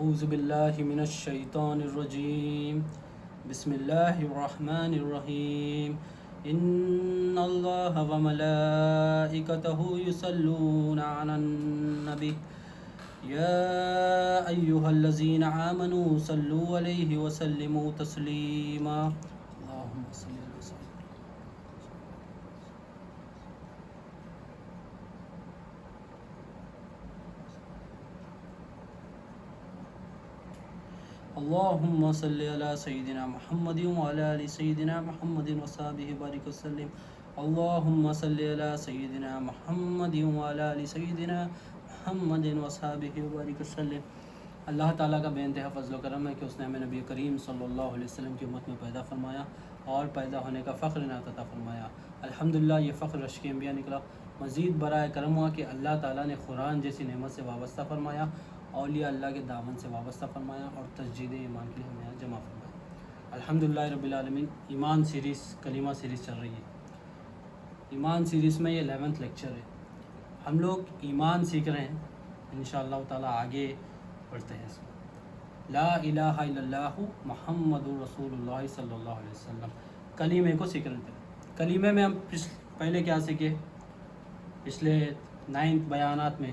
اعوذ باللہ من الشیطان الرجیم بسم اللہ الرحمن الرحیم ان اللہ وملائکتہ یصلون علی النبی یا ایہا الذین آمنوا صلوا علیہ وسلموا تسلیما اللہم صلی اللہ علیہ وسلم. اللہم صلی علی سیدنا محمد وعلی آل سیدنا محمد وصحبہ بارک وسلم. اللہم صلی علی سیدنا محمد وعلی آل سیدنا محمد وصحبہ بارک وسلم. اللہ تعالیٰ کا بے انتہا فضل و کرم ہے کہ اس نے ہمیں نبی کریم صلی اللہ علیہ وسلم کی امت میں پیدا فرمایا اور پیدا ہونے کا فخر عنایت عطا فرمایا. الحمدللہ یہ فخر رشک انبیاء نکلا. مزید برائے کرم ہوا کہ اللہ تعالیٰ نے قرآن جیسی نعمت سے وابستہ فرمایا، اولیاء اللہ کے دامن سے وابستہ فرمایا اور تجدید ایمان کے لیے ہمیں جمع فرمایا. الحمدللہ رب العالمین. ایمان سیریز، کلمہ سیریز چل رہی ہے. ایمان سیریز میں یہ 11واں لیکچر ہے. ہم لوگ ایمان سیکھ رہے ہیں، انشاءاللہ تعالیٰ آگے بڑھتے ہیں. اس میں لا الہ الا اللہ محمد رسول اللہ صلی اللہ علیہ وسلم کلمے کو سیکھ رہے تھے. کلمے میں ہم پہلے کیا سیکھے؟ پچھلے 9 بیانات میں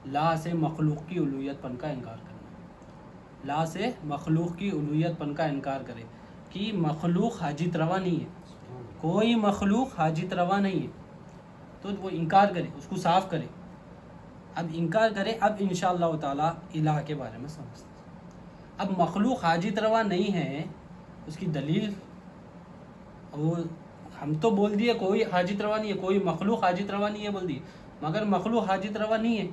لا سے مخلوق کی الوہیت پن کا انکار کرنا. لا سے مخلوق کی الوہیت پن کا انکار کرے کہ مخلوق حاجت روا نہیں ہے، کوئی مخلوق حاجت روا نہیں ہے، تو وہ انکار کرے، اس کو صاف کرے. اب انکار کرے. اب انشاءاللہ تعالیٰ الہ کے بارے میں سمجھتے ہیں. اب مخلوق حاجت روا نہیں ہے، اس کی دلیل وہ ہم تو بول دیے کوئی حاجت روا نہیں ہے، کوئی مخلوق حاجت روا نہیں ہے بول دیے، مگر مخلوق حاجت روا نہیں ہے.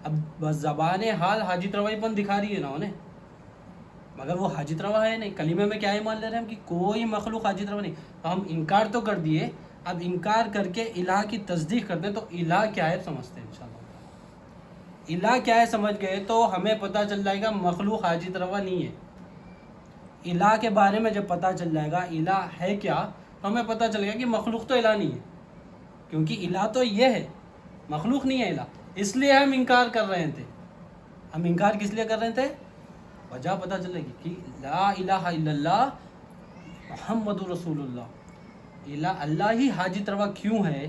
اب بس زبان حال حاجت روائی پن دکھا رہی ہے نا انہیں، مگر وہ حاجت روا ہے نہیں. کلمے میں کیا ایمان لے رہے ہیں ہم کہ کوئی مخلوق حاجت روا نہیں. تو ہم انکار تو کر دیے، اب انکار کر کے الہ کی تصدیق کرتے ہیں. تو الہ کیا ہے سمجھتے ہیں انشاءاللہ. الہ کیا ہے سمجھ گئے تو ہمیں پتہ چل جائے گا مخلوق حاجت روا نہیں ہے. الہ کے بارے میں جب پتہ چل جائے گا الہ ہے کیا، تو ہمیں پتہ چلے گا کہ مخلوق تو الہ نہیں ہے، کیونکہ الہ تو یہ ہے، مخلوق نہیں ہے الہ. اس لیے ہم انکار کر رہے تھے. ہم انکار کس لیے کر رہے تھے؟ وجہ پتہ چلے گی کہ لا الہ الا اللہ محمد رسول اللہ. اللہ ہی حاجت روا کیوں ہے،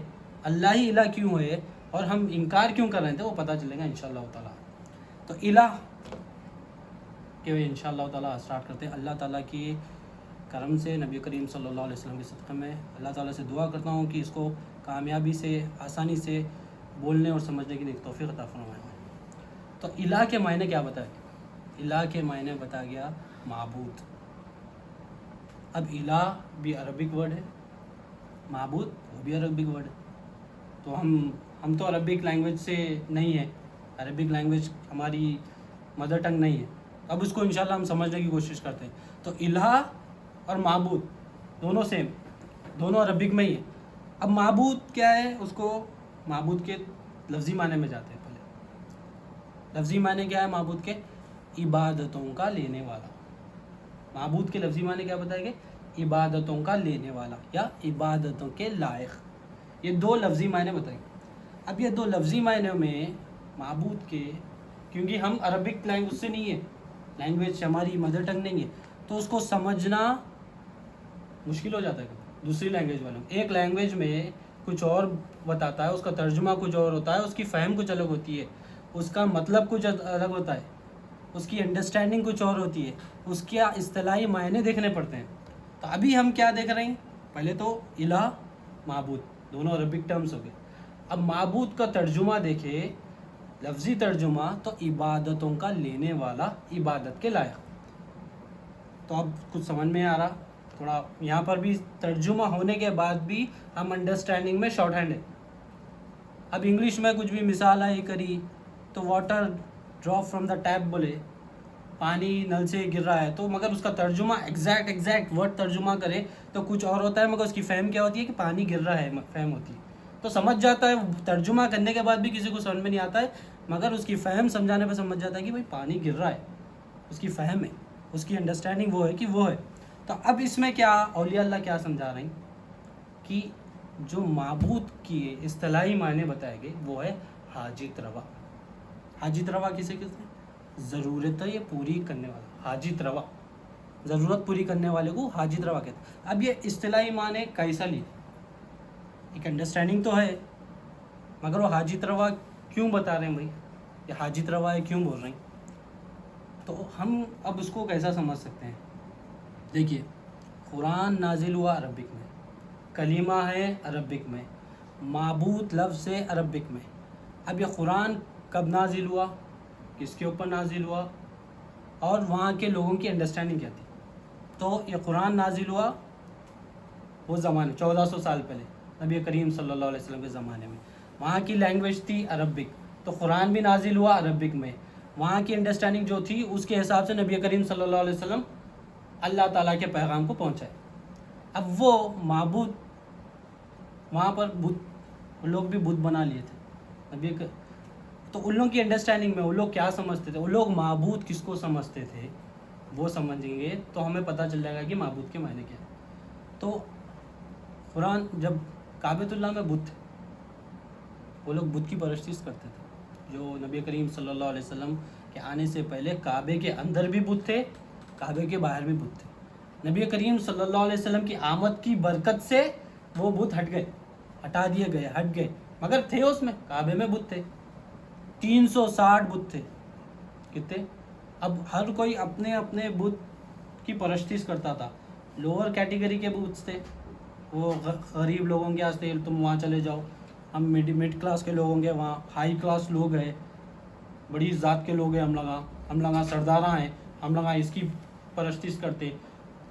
اللہ ہی الہ کیوں ہے، اور ہم انکار کیوں کر رہے تھے، وہ پتہ چلے گا انشاءاللہ تعالیٰ. تو الہ کے انشاءاللہ تعالیٰ اسٹارٹ کرتے ہیں. اللہ تعالیٰ کی کرم سے نبی کریم صلی اللہ علیہ وسلم کے صدقے میں اللہ تعالیٰ سے دعا کرتا ہوں کہ اس کو کامیابی سے، آسانی سے بولنے اور سمجھنے کی توفیق عطا فرمائے. تو الہ کے معنی کیا بتائے؟ الہ کے معنی بتا گیا معبود. اب الہ بھی عربک ورڈ ہے، معبود وہ بھی عربک ورڈ ہے. تو ہم تو عربک لینگویج سے نہیں ہیں، عربک لینگویج ہماری مدر ٹنگ نہیں ہے. اب اس کو انشاءاللہ ہم سمجھنے کی کوشش کرتے ہیں. تو الہ اور معبود دونوں سیم، دونوں عربک میں ہی ہیں. اب معبود کیا ہے، اس کو معبود کے لفظی معنی میں جاتے ہیں. پہلے لفظی معنی کیا ہے معبود کے؟ عبادتوں کا لینے والا. معبود کے لفظی معنی کیا بتائیں گے؟ عبادتوں کا لینے والا یا عبادتوں کے لائق. یہ 2 لفظی معنی بتائیں گے. اب یہ 2 لفظی معنی میں معبود کے، کیونکہ ہم عربک لینگویج سے نہیں ہے، لینگویج ہماری مدر ٹنگ نہیں ہے، تو اس کو سمجھنا مشکل ہو جاتا ہے دوسری لینگویج والوں. ایک لینگویج میں کچھ اور بتاتا ہے، اس کا ترجمہ کچھ اور ہوتا ہے، اس کی فہم کچھ الگ ہوتی ہے، اس کا مطلب کچھ الگ ہوتا ہے، اس کی انڈرسٹینڈنگ کچھ اور ہوتی ہے، اس کے اصطلاحی معنی دیکھنے پڑتے ہیں. تو ابھی ہم کیا دیکھ رہے ہیں؟ پہلے تو الہ، معبود دونوں عربک ٹرمز ہو گئے. اب معبود کا ترجمہ دیکھے، لفظی ترجمہ تو عبادتوں کا لینے والا، عبادت کے لائق. تو اب کچھ سمجھ میں آ رہا تھوڑا؟ یہاں پر بھی ترجمہ ہونے کے بعد بھی ہم انڈرسٹینڈنگ میں شارٹ ہینڈ ہے. اب انگلش میں کچھ بھی مثال آئی کری تو water drop from the tap بولے، پانی نل سے گر رہا ہے، تو مگر اس کا ترجمہ ایگزیکٹ ورڈ ترجمہ کرے تو کچھ اور ہوتا ہے، مگر اس کی فہم کیا ہوتی ہے کہ پانی گر رہا ہے، فہم ہوتی ہے. تو سمجھ جاتا ہے. ترجمہ کرنے کے بعد بھی کسی کو سمجھ میں نہیں آتا ہے، مگر اس کی فہم سمجھانے پہ سمجھ جاتا ہے کہ بھائی پانی گر رہا ہے. اس کی فہم ہے، اس کی انڈرسٹینڈنگ وہ ہے کہ وہ ہے. تو اب اس میں کیا اولیاء اللہ کیا سمجھا رہے ہیں کہ جو معبود کی اصطلاحی معنی بتائے گئے وہ ہے حاجت روا. حاجت روا کسے کہتے ہیں؟ ضرورتیں پوری کرنے والا، حاجت روا، ضرورت پوری کرنے والے کو حاجت روا کہتے ہیں۔ اب یہ اصطلاحی معنی کیسا لی، ایک انڈرسٹینڈنگ تو ہے، مگر وہ حاجت روا کیوں بتا رہے ہیں بھائی، یہ حاجت روا ہے کیوں بول رہے ہیں، تو ہم اب اس کو کیسا سمجھ سکتے ہیں۔ دیکھیے قرآن نازل ہوا عربک میں، کلمہ ہے عربک میں، معبود لفظ ہے عربک میں۔ اب یہ قرآن کب نازل ہوا، کس کے اوپر نازل ہوا، اور وہاں کے لوگوں کی انڈرسٹینڈنگ کیا تھی۔ تو یہ قرآن نازل ہوا وہ زمانے 1400 سال پہلے نبی کریم صلی اللہ علیہ وسلم کے زمانے میں، وہاں کی لینگویج تھی عربک، تو قرآن بھی نازل ہوا عربک میں، وہاں کی انڈرسٹینڈنگ جو تھی اس کے حساب سے نبی کریم صلی اللہ علیہ وسلم اللہ تعالیٰ کے پیغام کو پہنچائے۔ اب وہ معبود وہاں پر بت لوگ بھی بت بنا لیے تھے تو ان لوگوں کی انڈرسٹینڈنگ میں وہ لوگ کیا سمجھتے تھے، وہ لوگ معبود کس کو سمجھتے تھے وہ سمجھیں گے تو ہمیں پتہ چل جائے گا کہ معبود کے معنی کیا ہے۔ تو قرآن جب کعبۃ اللہ میں بت تھے، وہ لوگ بت کی پرستش کرتے تھے، جو نبی کریم صلی اللہ علیہ وسلم کے آنے سے پہلے کعبے کے اندر بھی بت تھے، کعبے کے باہر بھی بت تھے۔ نبی کریم صلی اللہ علیہ وسلم کی آمد کی برکت سے وہ بت ہٹا دیے گئے، ہٹ گئے، مگر تھے اس میں، کعبے میں بت تھے، 360 بت تھے۔ کتنے؟ اب ہر کوئی اپنے اپنے بت کی پرستش کرتا تھا۔ لوور کیٹیگری کے بت تھے، وہ غریب لوگوں کے واسطے تم وہاں چلے جاؤ، ہم مڈ کلاس کے لوگ ہوں گے وہاں، ہائی کلاس لوگ ہیں، بڑی ذات کے لوگ ہیں، ہم لوگ سرداراں ہیں، ہم لوگ اس کی پرستش کرتے،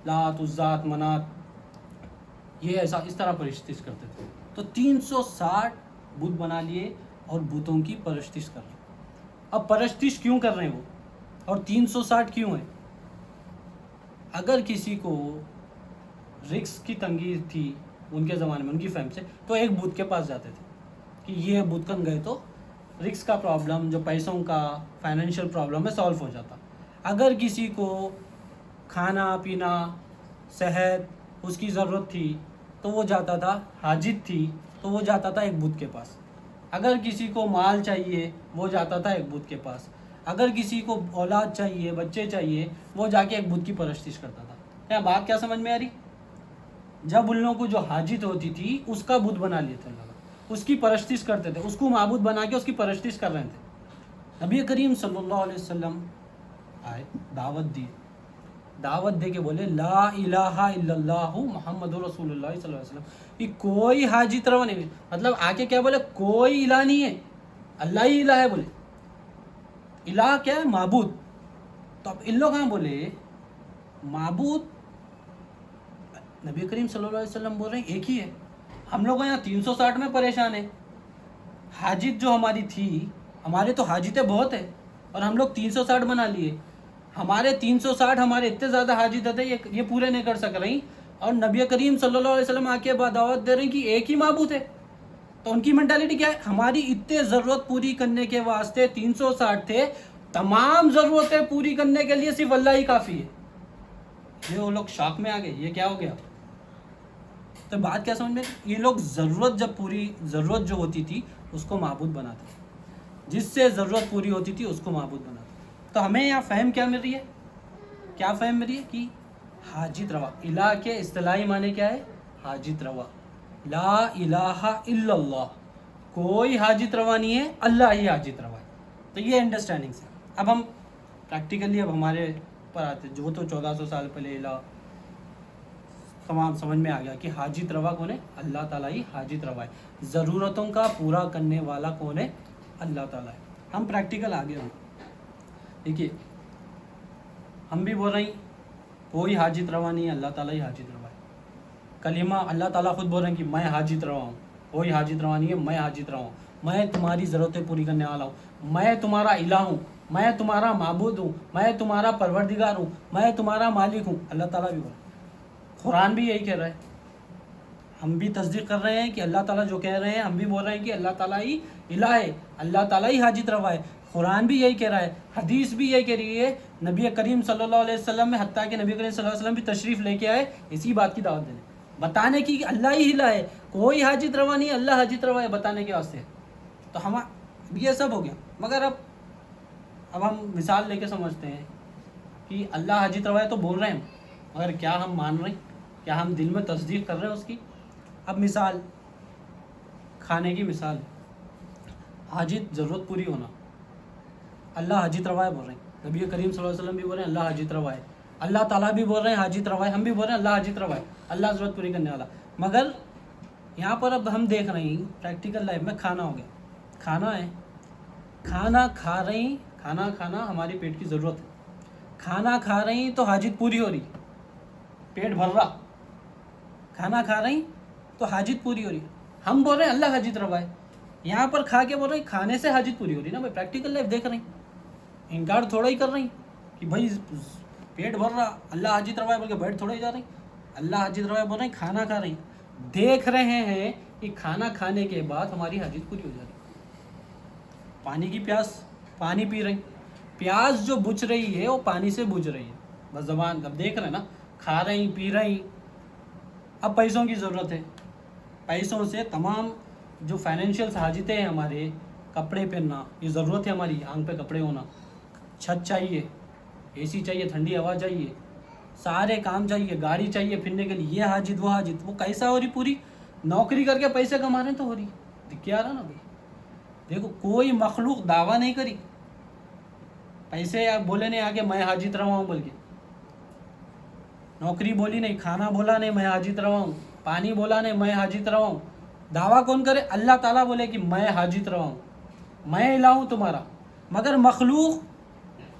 لات عزات منات، یہ ایسا اس طرح پرستش کرتے تھے۔ تو 360 بت بنا لیے اور بتوں کی پرستش کر رہے ہیں۔ اب پرستش کیوں کر رہے ہیں وہ، اور 360 کیوں ہے؟ اگر کسی کو رزق کی تنگی تھی ان کے زمانے میں، ان کی فہم سے، تو ایک بت کے پاس جاتے تھے کہ یہ بت کن گئے تو رزق کا پرابلم، جو پیسوں کا فائنینشیل پرابلم ہے، سالو ہو جاتا۔ اگر کسی کو کھانا پینا صحت اس کی ضرورت تھی تو وہ جاتا تھا، حاجت تھی تو وہ جاتا تھا ایک بت کے پاس۔ اگر کسی کو مال چاہیے وہ جاتا تھا ایک بت کے پاس۔ اگر کسی کو اولاد چاہیے، بچے چاہیے، وہ جا کے ایک بت کی پرستش کرتا تھا۔ کیا بات کیا سمجھ میں آ رہی؟ جب ان لوگوں کو جو حاجت ہوتی تھی اس کا بت بنا لیے تھے، اس کی پرستش کرتے تھے، اس کو معبود بنا کے اس کی پرستش کر رہے تھے۔ نبی کریم صلی اللہ علیہ وسلم آئے، دعوت دے کے بولے لا الہ الا اللہ محمد رسول اللہ صلی اللہ علیہ وسلم، یہ کوئی حاجت روا نہیں، مطلب آگے کیا بولے، کوئی الہ نہیں ہے، اللہ ہی الہ ہے۔ بولے الہ کیا ہے؟ معبود۔ تو اب ان لوگ بولے معبود، نبی کریم صلی اللہ علیہ وسلم بول رہے ہیں ایک ہی ہے، ہم لوگ یہاں 360 میں پریشان ہیں، حاجت جو ہماری تھی، ہمارے تو حاجتیں بہت ہیں اور ہم لوگ 360 بنا لیے، ہمارے 360 ہمارے اتنے زیادہ حاجت تھے یہ پورے نہیں کر سک رہی، اور نبی کریم صلی اللہ علیہ وسلم آ کے دعوت دے رہے ہیں کہ ایک ہی معبود ہے۔ تو ان کی مینٹالٹی کیا ہے، ہماری اتنے ضرورت پوری کرنے کے واسطے 360 تھے، تمام ضرورتیں پوری کرنے کے لیے صرف اللہ ہی کافی ہے۔ یہ وہ لوگ شاک میں آ گئے، یہ کیا ہو گیا؟ تو بات کیا سمجھ میں، یہ لوگ ضرورت جو ہوتی تھی اس کو معبود بناتے تھے، جس سے ضرورت پوری ہوتی تھی اس کو معبود بناتے تھے۔ تو ہمیں یہاں فہم کیا مل رہی ہے، کیا فہم مل رہی ہے کہ حاجت روا، الہ کے اصطلاحی معنی کیا ہے، حاجت روا، لا الہ الا اللہ، کوئی حاجت روا نہیں ہے، اللہ ہی حاجت روا ہے۔ تو یہ انڈرسٹینڈنگ سے اب ہم پریکٹیکلی اب ہمارے پر آتے، جو تو 1400 سال پہلے الہ تمام سمجھ میں آ گیا کہ حاجت روا کون ہے، اللہ تعالیٰ ہی حاجت روا ہے، ضرورتوں کا پورا کرنے والا کون ہے، اللہ تعالیٰ ہے۔ ہم پریکٹیکل آگے ہوں، دیکھیے ہم بھی بول رہے ہیں کوئی حاجت روا نہیں ہے، اللہ تعالیٰ ہی حاجت روا ہے۔ کلمہ اللہ تعالیٰ خود بول رہے ہیں کہ میں حاجت روا ہوں، کوئی حاجت روا نہیں ہے، میں حاجت روا ہوں، میں تمہاری ضرورتیں پوری کرنے والا ہوں، میں تمہارا الہ ہوں، میں تمہارا معبود ہوں، میں تمہارا پروردگار ہوں، میں تمہارا مالک ہوں۔ اللہ تعالیٰ بھی بول رہے ہیں، قرآن بھی یہی کہہ رہا ہے، ہم بھی تصدیق کر رہے ہیں کہ اللہ تعالیٰ جو کہہ رہے ہیں، ہم بھی بول رہے ہیں کہ اللہ تعالیٰ ہی الہ ہے، اللہ تعالیٰ ہی حاجت روا ہے۔ قرآن بھی یہی کہہ رہا ہے، حدیث بھی یہی کہہ رہی ہے، نبی کریم صلی اللہ علیہ وسلم میں، حتیٰ کہ نبی کریم صلی اللہ علیہ وسلم بھی تشریف لے کے آئے اسی بات کی دعوت دینے، بتانے کی کہ اللہ ہی الہ ہے، کوئی حاجت روا نہیں، اللہ حاجت روا ہے، بتانے کے واسطے۔ تو ہم یہ سب ہو گیا، مگر اب اب ہم مثال لے کے سمجھتے ہیں کہ اللہ حاجت روا ہے تو بول رہے ہیں ہم، مگر کیا ہم مان رہے ہیں؟ کیا ہم دل میں تصدیق کر رہے ہیں اس کی؟ اب مثال کھانے کی مثال ہے، حاجت ضرورت پوری ہونا، اللہ حاجت روا ہے بول رہے ہیں، نبی کریم صلی اللہ علیہ وسلم بھی بول رہے ہیں اللہ حاجت روا ہے، اللہ تعالیٰ بھی بول رہے ہیں حاجت روا ہے، ہم بھی بول رہے ہیں اللہ حاجت روا ہے، اللہ ضرورت پوری کرنے والا۔ مگر یہاں پر اب ہم دیکھ رہے ہیں پریکٹیکل لائف میں کھانا ہو گیا، کھانا ہے، کھانا کھا رہی، کھانا کھانا ہماری پیٹ کی ضرورت ہے، کھانا کھا رہی تو حاجت پوری ہو رہی، پیٹ بھر رہا، کھانا کھا رہی تو حاجت پوری ہو رہی، ہم بول رہے ہیں اللہ حاجت روا ہے، یہاں پر کھا کے بول رہے ہیں کھانے سے حاجت پوری ہو رہی نا بھائی، پریکٹیکل لائف دیکھ رہے ہیں، انکار تھوڑا ہی کر رہی کہ بھائی پیٹ بھر رہا اللہ حاجت روا ہے بول کے بیٹھ تھوڑا ہی جا رہی، اللہ حاجت روا ہے بول رہے ہیں کھانا کھا رہی، دیکھ رہے ہیں کہ کھانا کھانے کے بعد ہماری حاجت پوری ہو جا رہی، پانی کی پیاس، پانی پی رہی، پیاس جو بجھ رہی ہے وہ پانی سے بجھ رہی ہے، بس زبان اب دیکھ رہے ہیں نا، کھا رہی پی رہی۔ اب پیسوں کی ضرورت ہے، پیسوں سے تمام جو فائنینشیل حاجتیں ہیں ہمارے، کپڑے پہننا یہ ضرورت ہے ہماری، آنکھ پہ کپڑے ہونا، چھت چاہیے، اے سی چاہیے، ٹھنڈی ہوا چاہیے، سارے کام چاہیے، گاڑی چاہیے پھرنے کے لیے، یہ حاجت وہ حاجت، وہ کیسا ہو رہی پوری؟ نوکری کر کے پیسے کما رہے ہیں تو ہو رہی، کیا رہا نا بھائی، دیکھو کوئی مخلوق دعویٰ نہیں کری، پیسے آپ بولے نہیں آگے میں حاجت روا ہوں بول کے، نوکری بولی نہیں، کھانا بولا نہیں میں حاجت روا ہوں، پانی بولا نہیں میں حاجت روا ہوں، دعویٰ کون کرے؟ اللہ تعالیٰ بولے کہ میں حاجت روا ہوں، میں الہ ہوں تمہارا، مگر مخلوق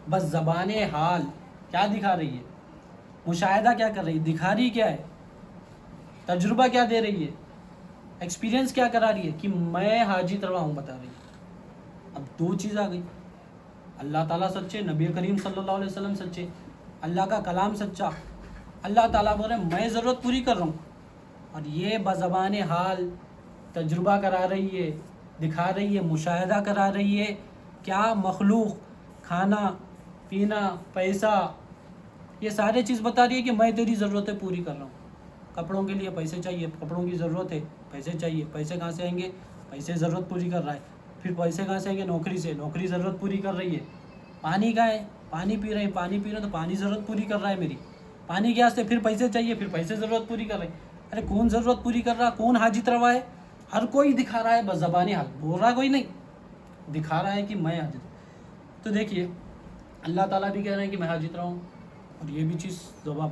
بس زبان حال کیا دکھا رہی ہے، مشاہدہ کیا کر رہی ہے، دکھا رہی کیا ہے، تجربہ کیا دے رہی ہے، ایکسپیرینس کیا کرا رہی ہے کہ میں حاجت روا ہوں بتا رہی ہے۔ اب دو چیز آ گئی، اللہ تعالیٰ سچے، نبی کریم صلی اللہ علیہ وسلم سچے، اللہ کا کلام سچا، اللہ تعالیٰ بول رہے ہیں میں ضرورت پوری کر رہا ہوں، اور یہ بزبان حال تجربہ کرا رہی ہے، دکھا رہی ہے، مشاہدہ کرا رہی ہے، کیا مخلوق کھانا پینا پیسہ یہ سارے چیز بتا رہی ہے کہ میں تیری ضرورتیں پوری کر رہا ہوں، کپڑوں کے لیے پیسے چاہیے، کپڑوں کی ضرورت ہے، پیسے چاہیے، پیسے کہاں سے آئیں گے؟ پیسے ضرورت پوری کر رہا ہے، پھر پیسے کہاں سے آئیں گے؟ نوکری سے، نوکری ضرورت پوری کر رہی ہے، پانی کا ہے، پانی پی رہے ہیں، پانی پی رہے ہیں تو پانی ضرورت پوری کر رہا ہے میری، پانی کے واسطے پھر پیسے چاہیے، پھر پیسے ضرورت پوری کر رہے ہیں، ارے کون ضرورت پوری کر رہا، کون حاجت روا ہے؟ ہر کوئی دکھا رہا ہے، بس زبانی حال بول رہا کوئی نہیں، دکھا رہا ہے کہ میں حاجت۔ تو دیکھیے اللہ تعالیٰ بھی کہہ رہے ہیں کہ میں حاجت رہا ہوں، اور یہ بھی چیز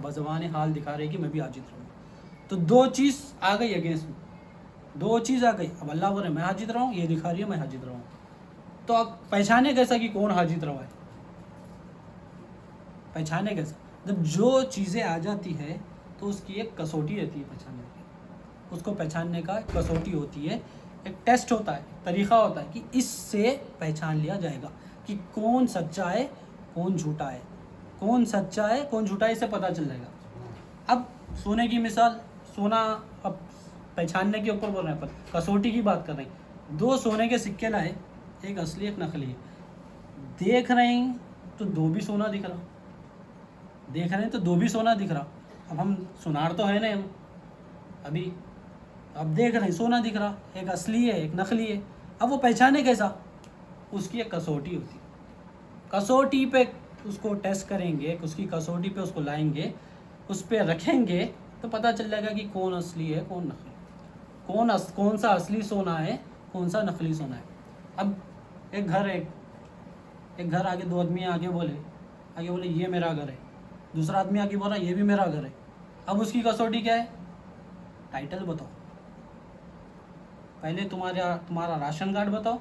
بزبان حال دکھا رہی ہے کہ میں بھی حاجت رہا ہوں، تو دو چیز آ گئی اگینسٹ میں، دو چیز آ گئی، اب اللہ بول رہے ہیں میں حاجت رہا ہوں، یہ دکھا رہی ہے میں حاجت رہا ہوں، تو اب پہچانے کیسا کہ کون حاجت روا ہے؟ پہچانے کیسا؟ جب جو چیزیں آ جاتی ہے تو اس کی ایک کسوٹی رہتی ہے پہچاننے کی، اس کو پہچاننے کا ایک کسوٹی ہوتی ہے، ایک ٹیسٹ ہوتا ہے، طریقہ ہوتا ہے کہ اس سے پہچان لیا جائے گا کہ کون سچا ہے کون جھوٹا ہے، کون سچا ہے کون جھوٹا ہے، اس سے پتہ چل جائے گا۔ اب سونے کی مثال، سونا اب پہچاننے کے اوپر بول رہے ہیں، پر کسوٹی کی بات کر رہے ہیں، دو سونے کے سکے لائے، ایک اصلی ایک نقلی ہے، دیکھ رہے ہیں تو دو بھی سونا دکھ رہا، دیکھ رہے ہیں تو دو بھی سونا دکھ رہا، اب ہم سنار تو ہے نا ہم ابھی، اب دیکھ رہے ہیں سونا دکھ رہا، ایک اصلی ہے ایک نقلی ہے، اب وہ پہچانے کیسا؟ اس کی ایک کسوٹی ہوتی ہے، کسوٹی پہ اس کو ٹیسٹ کریں گے، اس کی کسوٹی پہ اس کو لائیں گے، اس پہ رکھیں گے تو پتہ چل جائے گا کہ کون اصلی ہے کون نقلی، کون سا اصلی سونا ہے کون سا نقلی سونا ہے۔ اب ایک گھر ہے، ایک گھر آگے دو آدمی آگے بولے یہ میرا گھر ہے، دوسرا آدمی آگے بول رہا یہ بھی میرا گھر ہے، اب اس کی کسوٹی کیا ہے؟ ٹائٹل بتاؤ، پہلے تمہارا راشن کارڈ بتاؤ،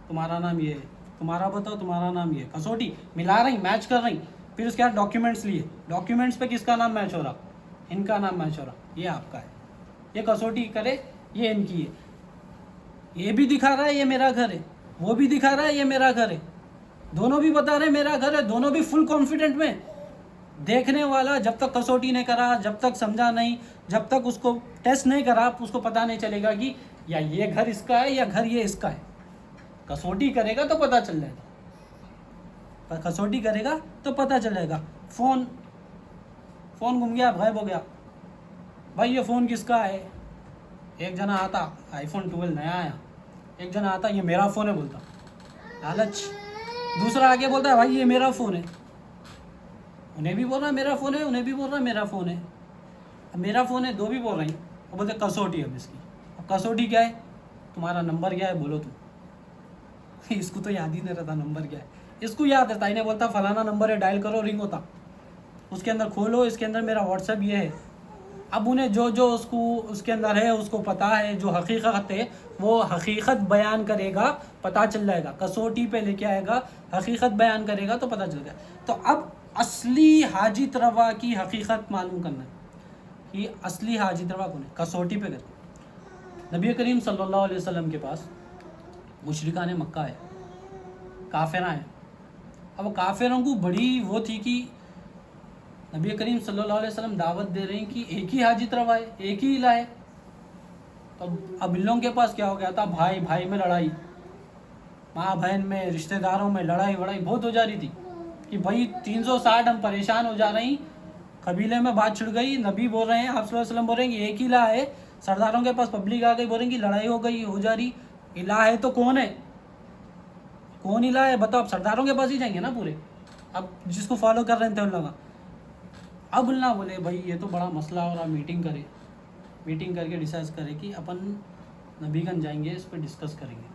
تمہارا نام یہ ہے، تمہارا بتاؤ تمہارا نام یہ، کسوٹی ملا رہی، میچ کر رہی، پھر اس کے بعد ڈاکیومنٹس لیے، ڈاکیومنٹس پہ کس کا نام میچ ہو رہا؟ ان کا نام میچ ہو رہا، یہ آپ کا ہے، یہ کسوٹی کرے یہ ان کی ہے، یہ بھی دکھا رہا ہے یہ میرا گھر ہے، وہ بھی دکھا رہا ہے یہ میرا گھر ہے، دونوں بھی بتا رہے ہیں میرا گھر ہے، دونوں بھی فل کانفیڈنٹ میں، دیکھنے والا جب تک کسوٹی نہیں کرا، جب تک سمجھا نہیں، جب تک اس کو ٹیسٹ نہیں کرا، اس کو پتہ نہیں چلے گا کہ یا یہ گھر اس کا ہے یا گھر یہ اس کا ہے، کسوٹی کرے گا تو پتہ چل جائے گا، کسوٹی کرے گا تو پتہ چلے گا۔ فون گم گیا، غائب ہو گیا، بھائی یہ فون کس کا ہے؟ ایک جنا آتا آئی فون 12 نیا آیا، ایک جنا آتا یہ میرا فون ہے بولتا، لالچ دوسرا آگے بولتا ہے بھائی یہ میرا فون ہے، انہیں بھی بول رہا ہے میرا فون ہے، انہیں بھی بول رہا ہے میرا فون ہے. اب میرا فون ہے، دو بھی بول رہے ہیں. وہ بولتے کسوٹی اب اس کی. اب کسوٹی کیا ہے؟ تمہارا نمبر کیا ہے بولو تم. اس کو تو یاد ہی نہیں رہتا نمبر کیا ہے. اس کو یاد رہتا، انہیں بولتا فلانا نمبر ہے، ڈائل کرو، رنگ ہوتا. اس کے اندر کھولو، اس کے اندر میرا واٹس ایپ یہ ہے. اب انہیں جو اس کے اندر ہے اس کو پتہ ہے، جو حقیقت ہے وہ حقیقت بیان کرے گا، پتہ چل جائے گا. کسوٹی پہ لے کے آئے گا، حقیقت بیان کرے گا تو پتہ چل گا. تو اب اصلی حاجت روا کی حقیقت معلوم کرنا ہے کہ اصلی حاجت روا کون ہے. کسوٹی پہ کریں. نبی کریم صلی اللہ علیہ وسلم کے پاس مشرکان مکہ ہے، کافرہ ہیں. اب کافروں کو بڑی وہ تھی کہ نبی کریم صلی اللہ علیہ وسلم دعوت دے رہے ہیں کہ ایک ہی حاجت روا ہے، ایک ہی الہ ہے. تو اب ان لوگوں کے پاس کیا ہو گیا تھا، بھائی بھائی میں لڑائی، ماں بہن میں، رشتہ داروں میں لڑائی بہت ہو جا رہی تھی کہ بھائی 360 ہم پریشان ہو جا رہے ہیں. قبیلے میں بات چھڑ گئی، نبی بول رہے ہیں، آپ صلی اللہ علیہ وسلم بول رہے ہیں کہ ایک ہی الہ ہے. سرداروں کے پاس پبلک آ گئی، بول رہے ہیں کہ لڑائی ہو گئی، ہو جا رہی. الہ ہے تو کون ہے، کون الہ ہے بتاؤ. اب سرداروں کے پاس ہی جائیں گے نا پورے، اب جس کو فالو کر رہے تھے ان لوگ. اب اللہ بولے بھائی یہ تو بڑا مسئلہ ہو رہا، میٹنگ کر کے ڈیسائڈ کرے کہ اپن نبی گنج جائیں گے، اس پہ ڈسکس کریں گے،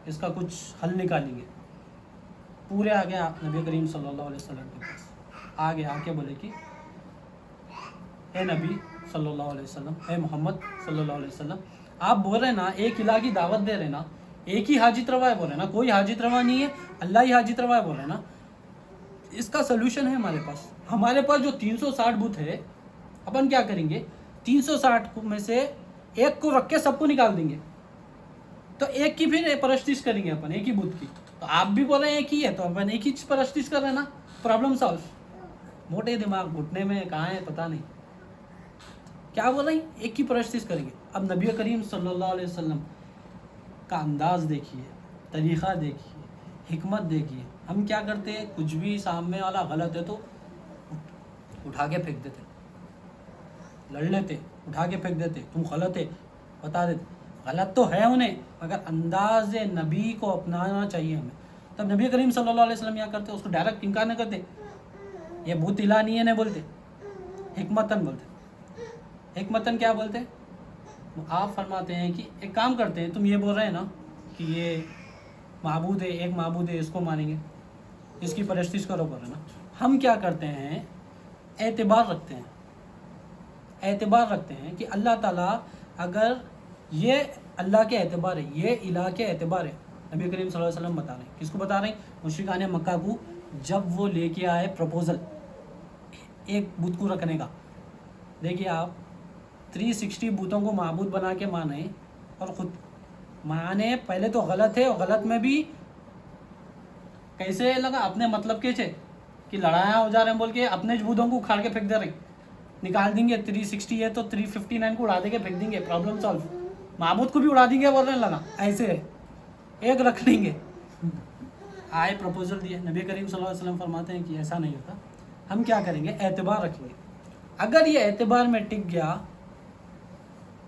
اس کا کچھ حل نکالیں گے. پورے آگے نبی کریم صلی اللہ علیہ وسلم کے پاس آگے آ کے بولے کہ اے نبی صلی اللہ علیہ وسلم، اے محمد صلی اللہ علیہ وسلم، آپ بول رہے نا ایک الہ کی دعوت دے رہے نا، ایک ہی حاجت روا ہے بول رہے نا، کوئی حاجت روا نہیں ہے، اللہ ہی حاجت روا ہے بول رہے نا. اس کا سلوشن ہے ہمارے پاس جو 360 بت ہے. اپن کیا کریں گے، 360 میں سے ایک کو رکھ کے سب کو نکال دیں گے. تو ایک کی پھر پرستش کریں گے اپن، ایک ہی بت کی. تو آپ بھی بول رہے ہیں ایک ہی ہے تو اپن ایک ہی پرستش کر رہے ہیں نا. Problem solve. موٹے دماغ گھٹنے میں کہاں ہے پتہ نہیں کیا بول رہے ہیں، ایک کی پرستش کریں گے. اب نبی کریم صلی اللہ علیہ وسلم کا انداز دیکھیے، طریقہ دیکھیے، حکمت دیکھیے. ہم کیا کرتے ہیں، کچھ بھی سامنے والا غلط ہے تو اٹھا کے پھینک دیتے، لڑ لیتے، اٹھا کے پھینک دیتے، تم غلط ہے بتا دیتے. غلط تو ہے انہیں، مگر انداز نبی کو اپنانا چاہیے ہمیں. تب نبی کریم صلی اللہ علیہ وسلم کیا کرتے، اس کو ڈائریکٹ انکار نہ کرتے، یہ بھوت الہ نہیں ہے نہیں بولتے، حکمتاً بولتے. حکمتاً کیا بولتے، آپ فرماتے ہیں کہ ایک کام کرتے ہیں، تم یہ بول رہے ہیں نا کہ یہ معبود ہے، ایک معبود ہے، اس کو مانیں گے، اس کی پرستش کرو بول رہے نا. ہم کیا کرتے ہیں، اعتبار رکھتے ہیں کہ اللہ تعالیٰ اگر یہ اللہ کے اعتبار ہے، یہ الہ کے اعتبار ہے. نبی کریم صلی اللہ علیہ وسلم بتا رہے ہیں، کس کو بتا رہے ہیں، مشرکان مکہ کو. جب وہ لے کے آئے پروپوزل ایک بت کو رکھنے کا، دیکھیے آپ 360 بتوں کو معبود بنا کے مانے اور خود مانے. پہلے تو غلط ہے، اور غلط میں بھی کیسے لگا، اپنے مطلب کے چھے کہ لڑائیاں ہو جا رہے ہیں بول کے اپنے بتوں کو اکھاڑ کے پھینک دے رہے ہیں. نکال دیں گے، 360 ہے تو 359 کو اڑا دیں گے، پھینک دیں گے، پرابلم سالو. معبود کو بھی اڑا دیں گے بول رہے لگا، ایسے ایک رکھ لیں گے. آئے پروپوزل دیے، نبی کریم صلی اللہ علیہ وسلم فرماتے ہیں کہ ایسا نہیں ہوتا. ہم کیا کریں گے، اعتبار رکھیں گے. اگر یہ اعتبار میں ٹک گیا،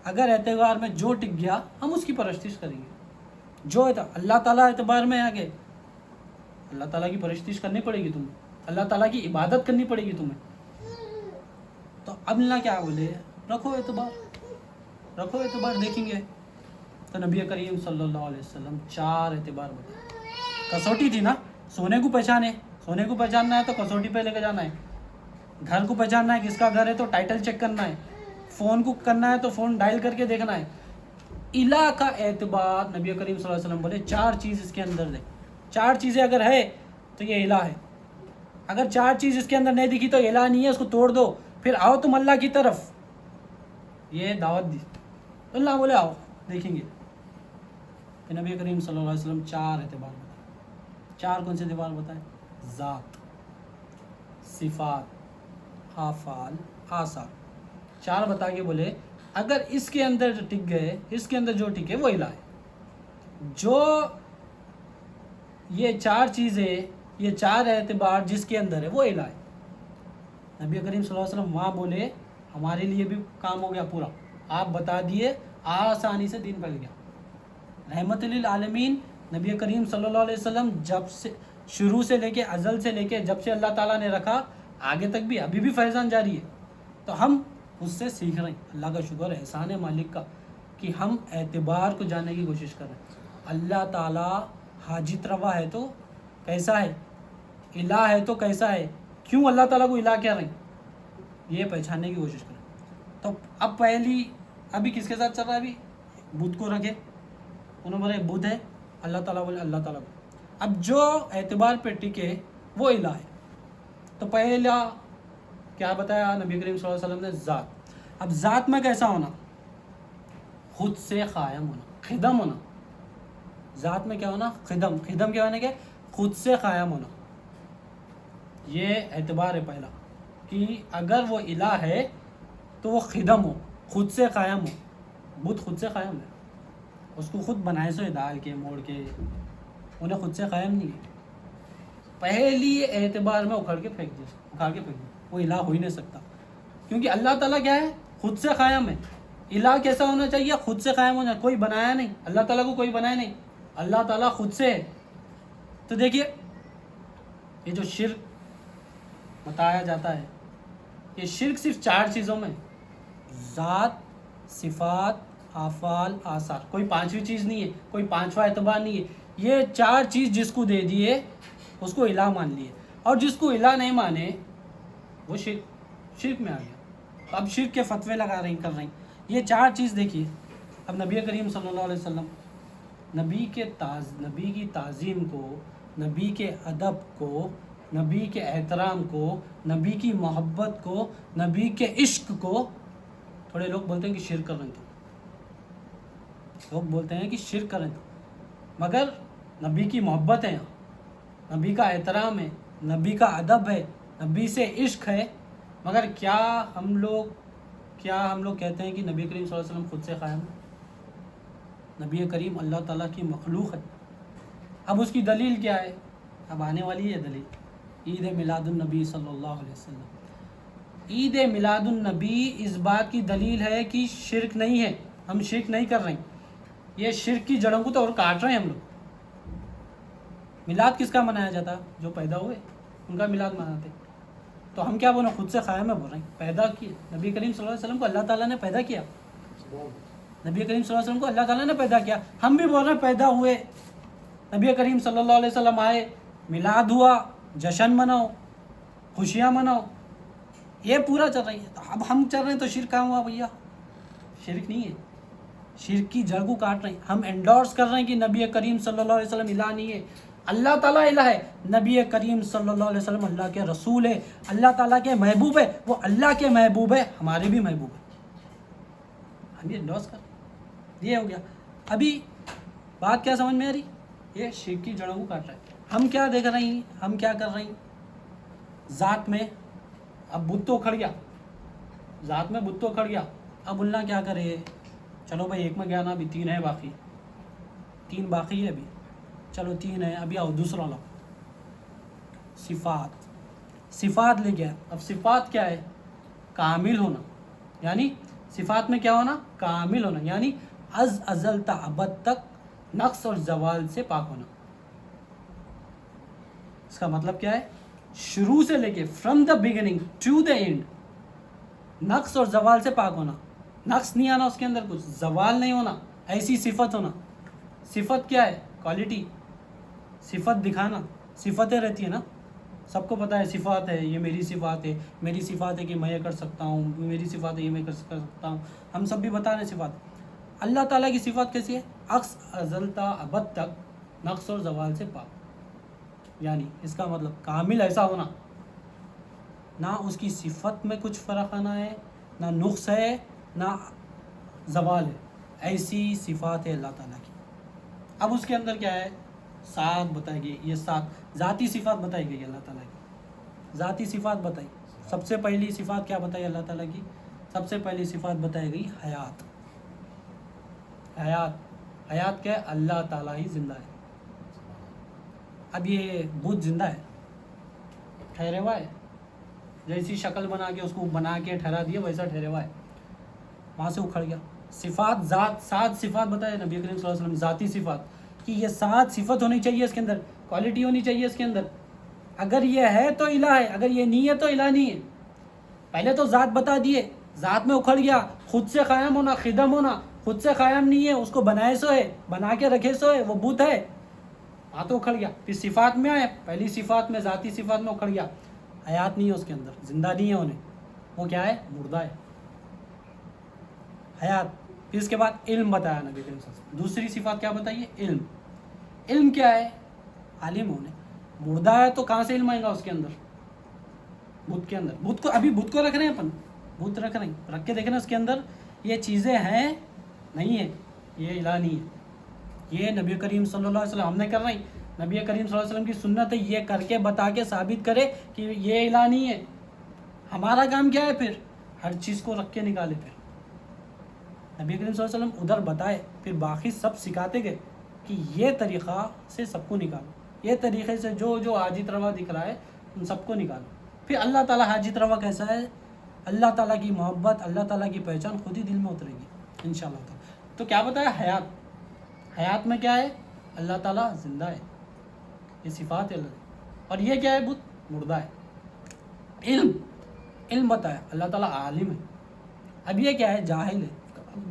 اگر اعتبار میں جو ٹک گیا ہم اس کی پرستش کریں گے. جو اللہ تعالیٰ اعتبار میں آ گئے، اللہ تعالیٰ کی پرستش کرنی پڑے گی تمہیں، اللہ تعالیٰ کی عبادت کرنی پڑے گی تمہیں. تو اب اللہ کیا بولے، رکھو اعتبار دیکھیں گے. تو نبی کریم صلی اللہ علیہ وسلم 4 اعتبار بتائے. کسوٹی تھی نا، سونے کو پہچاننا ہے تو کسوٹی پہ لے کے جانا ہے. گھر کو پہچاننا ہے، کس کا گھر ہے تو ٹائٹل چیک کرنا ہے. فون کو کرنا ہے تو فون ڈائل کر کے دیکھنا ہے. الہ کا اعتبار نبی کریم صلی اللہ علیہ وسلم بولے 4 چیز اس کے اندر دے. 4 چیزیں اگر ہے تو یہ الہ ہے. اگر 4 چیز اس کے اندر نہیں دکھی تو الہ نہیں ہے، اس کو توڑ دو، پھر آؤ تم اللہ کی طرف. یہ دعوت دی. اللہ بولے آؤ دیکھیں گے. کہ نبی کریم صلی اللہ علیہ وسلم 4 اعتبار بتائے. 4 کون سے اعتبار بتائے، ذات، صفات، افعال، آثار. 4 بتا کے بولے اگر اس کے اندر ٹک گئے، اس کے اندر جو ٹکے وہ الہ ہے. جو یہ 4 چیزیں، یہ 4 اعتبار جس کے اندر ہے وہ الہ ہے. نبی کریم صلی اللہ علیہ وسلم وہاں بولے ہمارے لیے بھی کام ہو گیا پورا. آپ بتا دیے، آسانی سے دین پھیل گیا. رحمت للعالمین نبی کریم صلی اللہ علیہ وسلم شروع سے لے کے ازل سے لے کے جب سے اللہ تعالیٰ نے رکھا آگے تک بھی ابھی بھی فیضان جاری ہے. تو ہم اس سے سیکھ رہے ہیں. اللہ کا شکر ہے، احسان ہے مالک کا کہ ہم اعتبار کو جاننے کی کوشش کر رہے ہیں. اللہ تعالیٰ حاجت روا ہے تو کیسا ہے، الہ ہے تو کیسا ہے، کیوں اللہ تعالیٰ کو الہ کہہ رہے ہیں، یہ پہچاننے کی کوشش کریں. تو اب پہلی ابھی کس کے ساتھ چل رہا ہے، ابھی بدھ کو رکھے، انہوں نے بولے بدھ ہے، اللہ تعالیٰ بولے اللہ تعالیٰ کو. اب جو اعتبار پہ ٹکے وہ الہ ہے. تو پہلا کیا بتایا نبی کریم صلی اللہ علیہ وسلم نے، ذات. اب ذات میں کیسا ہونا، خود سے قائم ہونا، خدم ہونا. ذات میں کیا ہونا، خدم کیا ہونا کہ خود سے قائم ہونا. یہ اعتبار ہے پہلا کہ اگر وہ الہ ہے تو وہ خدم ہو، خود سے قائم ہو. بدھ خود سے قائم ہے، اس کو خود بنائے سو ڈال کے موڑ کے، انہیں خود سے قائم نہیں ہے. پہلی اعتبار میں اکھاڑ کے پھینک دیا، وہ الہ ہو ہی نہیں سکتا. کیونکہ اللہ تعالیٰ کیا ہے، خود سے قائم ہے. الہ کیسا ہونا چاہیے، خود سے قائم ہونا، کوئی بنایا نہیں. اللہ تعالیٰ کو کوئی بنایا نہیں، اللہ تعالیٰ خود سے ہے. تو دیکھیے یہ جو شرک بتایا جاتا ہے، یہ شرک صرف 4 چیزوں میں، ذات، صفات، افعال، آثار. کوئی 5ویں چیز نہیں ہے، کوئی 5واں اعتبار نہیں ہے. یہ 4 چیز جس کو دے دیے اس کو الہ مان لیے، اور جس کو الہ نہیں مانے وہ شرک میں آ گیا. اب شرک کے فتوے لگا رہی کر رہی. یہ 4 چیز دیکھیے. اب نبی کریم صلی اللہ علیہ وسلم نبی کی تعظیم کو، نبی کے ادب کو، نبی کے احترام کو، نبی کی محبت کو، نبی کے عشق کو، تھوڑے لوگ بولتے ہیں کہ شرک کر رہے ہیں، مگر نبی کی محبت ہے، نبی کا احترام ہے، نبی کا ادب ہے، نبی سے عشق ہے. مگر کیا ہم لوگ کہتے ہیں کہ نبی کریم صلی اللہ علیہ وسلم خود سے قائم ہے؟ نبی کریم اللہ تعالیٰ کی مخلوق ہے. اب اس کی دلیل کیا ہے، اب آنے والی ہے دلیل. عید میلاد النبی صلی اللہ علیہ وسلم. عید میلاد النبی اس بات کی دلیل ہے کہ شرک نہیں ہے، ہم شرک نہیں کر رہے ہیں. یہ شرک کی جڑوں کو تو اور کاٹ رہے ہیں ہم لوگ. میلاد کس کا منایا جاتا، جو پیدا ہوئے ان کا میلاد مناتے. تو ہم کیا بولیں، خود سے قائم ہے بول رہے ہیں. پیدا کیے نبی کریم صلی اللہ علیہ وسلم کو اللہ تعالیٰ نے پیدا کیا. نبی کریم صلی اللہ علیہ وسلم کو اللہ تعالیٰ نے پیدا کیا. ہم بھی بول رہے ہیں پیدا ہوئے، نبی کریم صلی اللہ علیہ وسلم آئے، میلاد ہوا، جشن مناؤ، خوشیاں مناؤ، یہ پورا چل رہی ہے. تو اب ہم چل رہے ہیں تو شرک کہاں ہوا بھیا؟ شرک نہیں ہے، شرک کی جڑ کو کاٹ رہے ہیں. ہم انڈورس کر رہے ہیں کہ نبی کریم صلی اللہ علیہ وسلم الہ نہیں ہے، اللہ تعالیٰ الہ ہے. نبی کریم صلی اللہ علیہ وسلم اللہ کے رسول ہے، اللہ تعالیٰ کے محبوب ہے. وہ اللہ کے محبوب ہے، ہمارے بھی محبوب ہے. ہم یہ انڈورس کر رہے ہیں. یہ ہو گیا. ابھی بات کیا سمجھ میں آ رہی؟ یہ شرک کی جڑوں کو کاٹ رہا ہے. ہم کیا دیکھ رہے ہیں، ہم کیا کر رہے ہیں ذات میں. اب بت تو کھڑ گیا، ذات میں بت تو کھڑ گیا. اب اللہ کیا کرے، چلو بھائی ایک میں گیا نا، ابھی 3 ہے باقی، 3 باقی ہے ابھی. چلو 3 ہے ابھی، آؤ دوسرا لو. صفات لے گیا. اب صفات کیا ہے، کامل ہونا. یعنی صفات میں کیا ہونا، کامل ہونا، یعنی از ازل تا ابد تک نقص اور زوال سے پاک ہونا. اس کا مطلب کیا ہے، شروع سے لے کے from the beginning to the end نقص اور زوال سے پاک ہونا. نقص نہیں آنا اس کے اندر کچھ، زوال نہیں ہونا، ایسی صفت ہونا. صفت کیا ہے، کوالٹی. صفت دکھانا، صفتیں رہتی ہے نا، سب کو پتہ ہے صفات ہے، یہ میری صفات ہے، میری صفات ہے کہ میں یہ کر سکتا ہوں، میری صفات ہے یہ میں کر سکتا ہوں. ہم سب بھی بتا رہے ہیں صفات. اللہ تعالیٰ کی صفات کیسی ہے، عکس ازل تا ابد تک نقص اور زوال سے پاک. یعنی اس کا مطلب کامل ایسا ہونا، نہ اس کی صفت میں کچھ فرق آنا ہے، نہ نقص ہے، نہ زوال ہے. ایسی صفات ہے اللہ تعالیٰ کی. اب اس کے اندر کیا ہے، 7 بتائی گئی. یہ 7 ذاتی صفات بتائی گئی اللہ تعالیٰ کی. ذاتی صفات بتائی. سب سے پہلی صفات کیا بتائی اللہ تعالیٰ کی، سب سے پہلی صفات بتائی گئی حیات. حیات کیا ہے، اللہ تعالیٰ ہی زندہ ہے. اب یہ بدھ زندہ ہے، ٹھہرے ہوا ہے. جیسی شکل بنا کے اس کو بنا کے ٹھہرا دیا ویسا ٹھہرے ہوا ہے، وہاں سے اکھڑ گیا. صفات ذات، 7 صفات بتائے نبی کریم صلی اللہ علیہ وسلم، ذاتی صفات کہ یہ 7 صفت ہونی چاہیے اس کے اندر. کوالٹی ہونی چاہیے اس کے اندر. اگر یہ ہے تو الہ ہے, اگر یہ نہیں ہے تو الہ نہیں ہے. پہلے تو ذات بتا دیے, ذات میں اکھڑ گیا, خود سے قائم ہونا, خدم ہونا, خود سے قائم نہیں ہے, اس کو بنائے سو ہے, بنا کے رکھے سو ہے, وہ بت ہے, تو اکھڑ گیا. پھر صفات میں آئے, پہلی صفات میں ذاتی صفات میں اکھڑ گیا, حیات نہیں ہے اس کے اندر, زندہ نہیں ہے انہیں, وہ کیا ہے, مردہ ہے. حیات. پھر اس کے بعد علم بتایا نبی کریم صلی اللہ علیہ وسلم. دوسری صفات کیا بتائیے, علم. علم کیا ہے, عالم ہونے. مردہ ہے تو کہاں سے علم آئے گا اس کے اندر, بت کے اندر. بت کو ابھی بت کو رکھ رہے ہیں اپن, بت رکھ رہے ہیں, رکھ کے دیکھ رہے ہیں اس کے اندر یہ چیزیں ہیں نہیں ہے, یہ الہ نہیں ہے. یہ نبی کریم صلی اللہ علیہ وسلم ہم نے کر رہے ہیں, نبی کریم صلی اللہ علیہ وسلم کی سنت ہے, یہ کر کے بتا کے ثابت کرے کہ یہ الہ نہیں ہے. ہمارا کام کیا ہے پھر, ہر چیز کو رکھ کے نکالے. پھر نبی کریم صلی اللہ علیہ وسلم ادھر بتائے, پھر باقی سب سکھاتے گئے کہ یہ طریقہ سے سب کو نکالو, یہ طریقے سے جو حاجت روا دکھ رہا ہے ان سب کو نکالو. پھر اللہ تعالیٰ حاجت روا کیسا ہے, اللہ تعالیٰ کی محبت, اللہ تعالیٰ کی پہچان خود ہی دل میں اترے گی انشاءاللہ تعالیٰ. تو کیا بتایا, حیات. حیات میں کیا ہے, اللہ تعالیٰ زندہ ہے, یہ صفات ہے اللہ. اور یہ کیا ہے, بت مردہ ہے. علم. علم بتایا, اللہ تعالیٰ عالم ہے. اب یہ کیا ہے, جاہل ہے.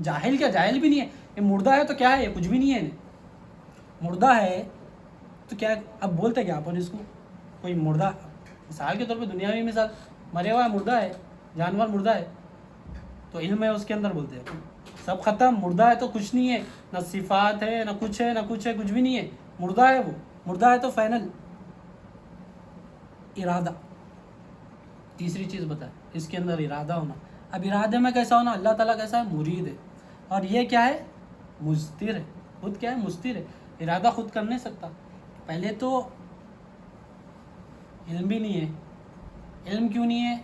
جاہل کیا, جاہل بھی نہیں ہے, یہ مردہ ہے تو کیا ہے, یہ کچھ بھی نہیں ہے. مردہ ہے تو کیا ہے, اب بولتے کیا اپن اس کو, کوئی مردہ, مثال کے طور پہ دنیاوی مثال, مرے ہوا مردہ ہے, جانور مردہ ہے, تو علم ہے اس کے اندر, بولتے ہیں سب ختم. مردہ ہے تو کچھ نہیں ہے, نہ صفات ہے, نہ کچھ ہے, نہ کچھ ہے, کچھ بھی نہیں ہے, مردہ ہے. وہ مردہ ہے تو فائنل. ارادہ. تیسری چیز بتائے, اس کے اندر ارادہ ہونا. اب ارادے میں کیسا ہونا, اللہ تعالیٰ کیسا ہے, مرید ہے. اور یہ کیا ہے, مستر ہے. خود کیا ہے, مستر ہے, ارادہ خود کر نہیں سکتا. پہلے تو علم بھی نہیں ہے. علم کیوں نہیں ہے,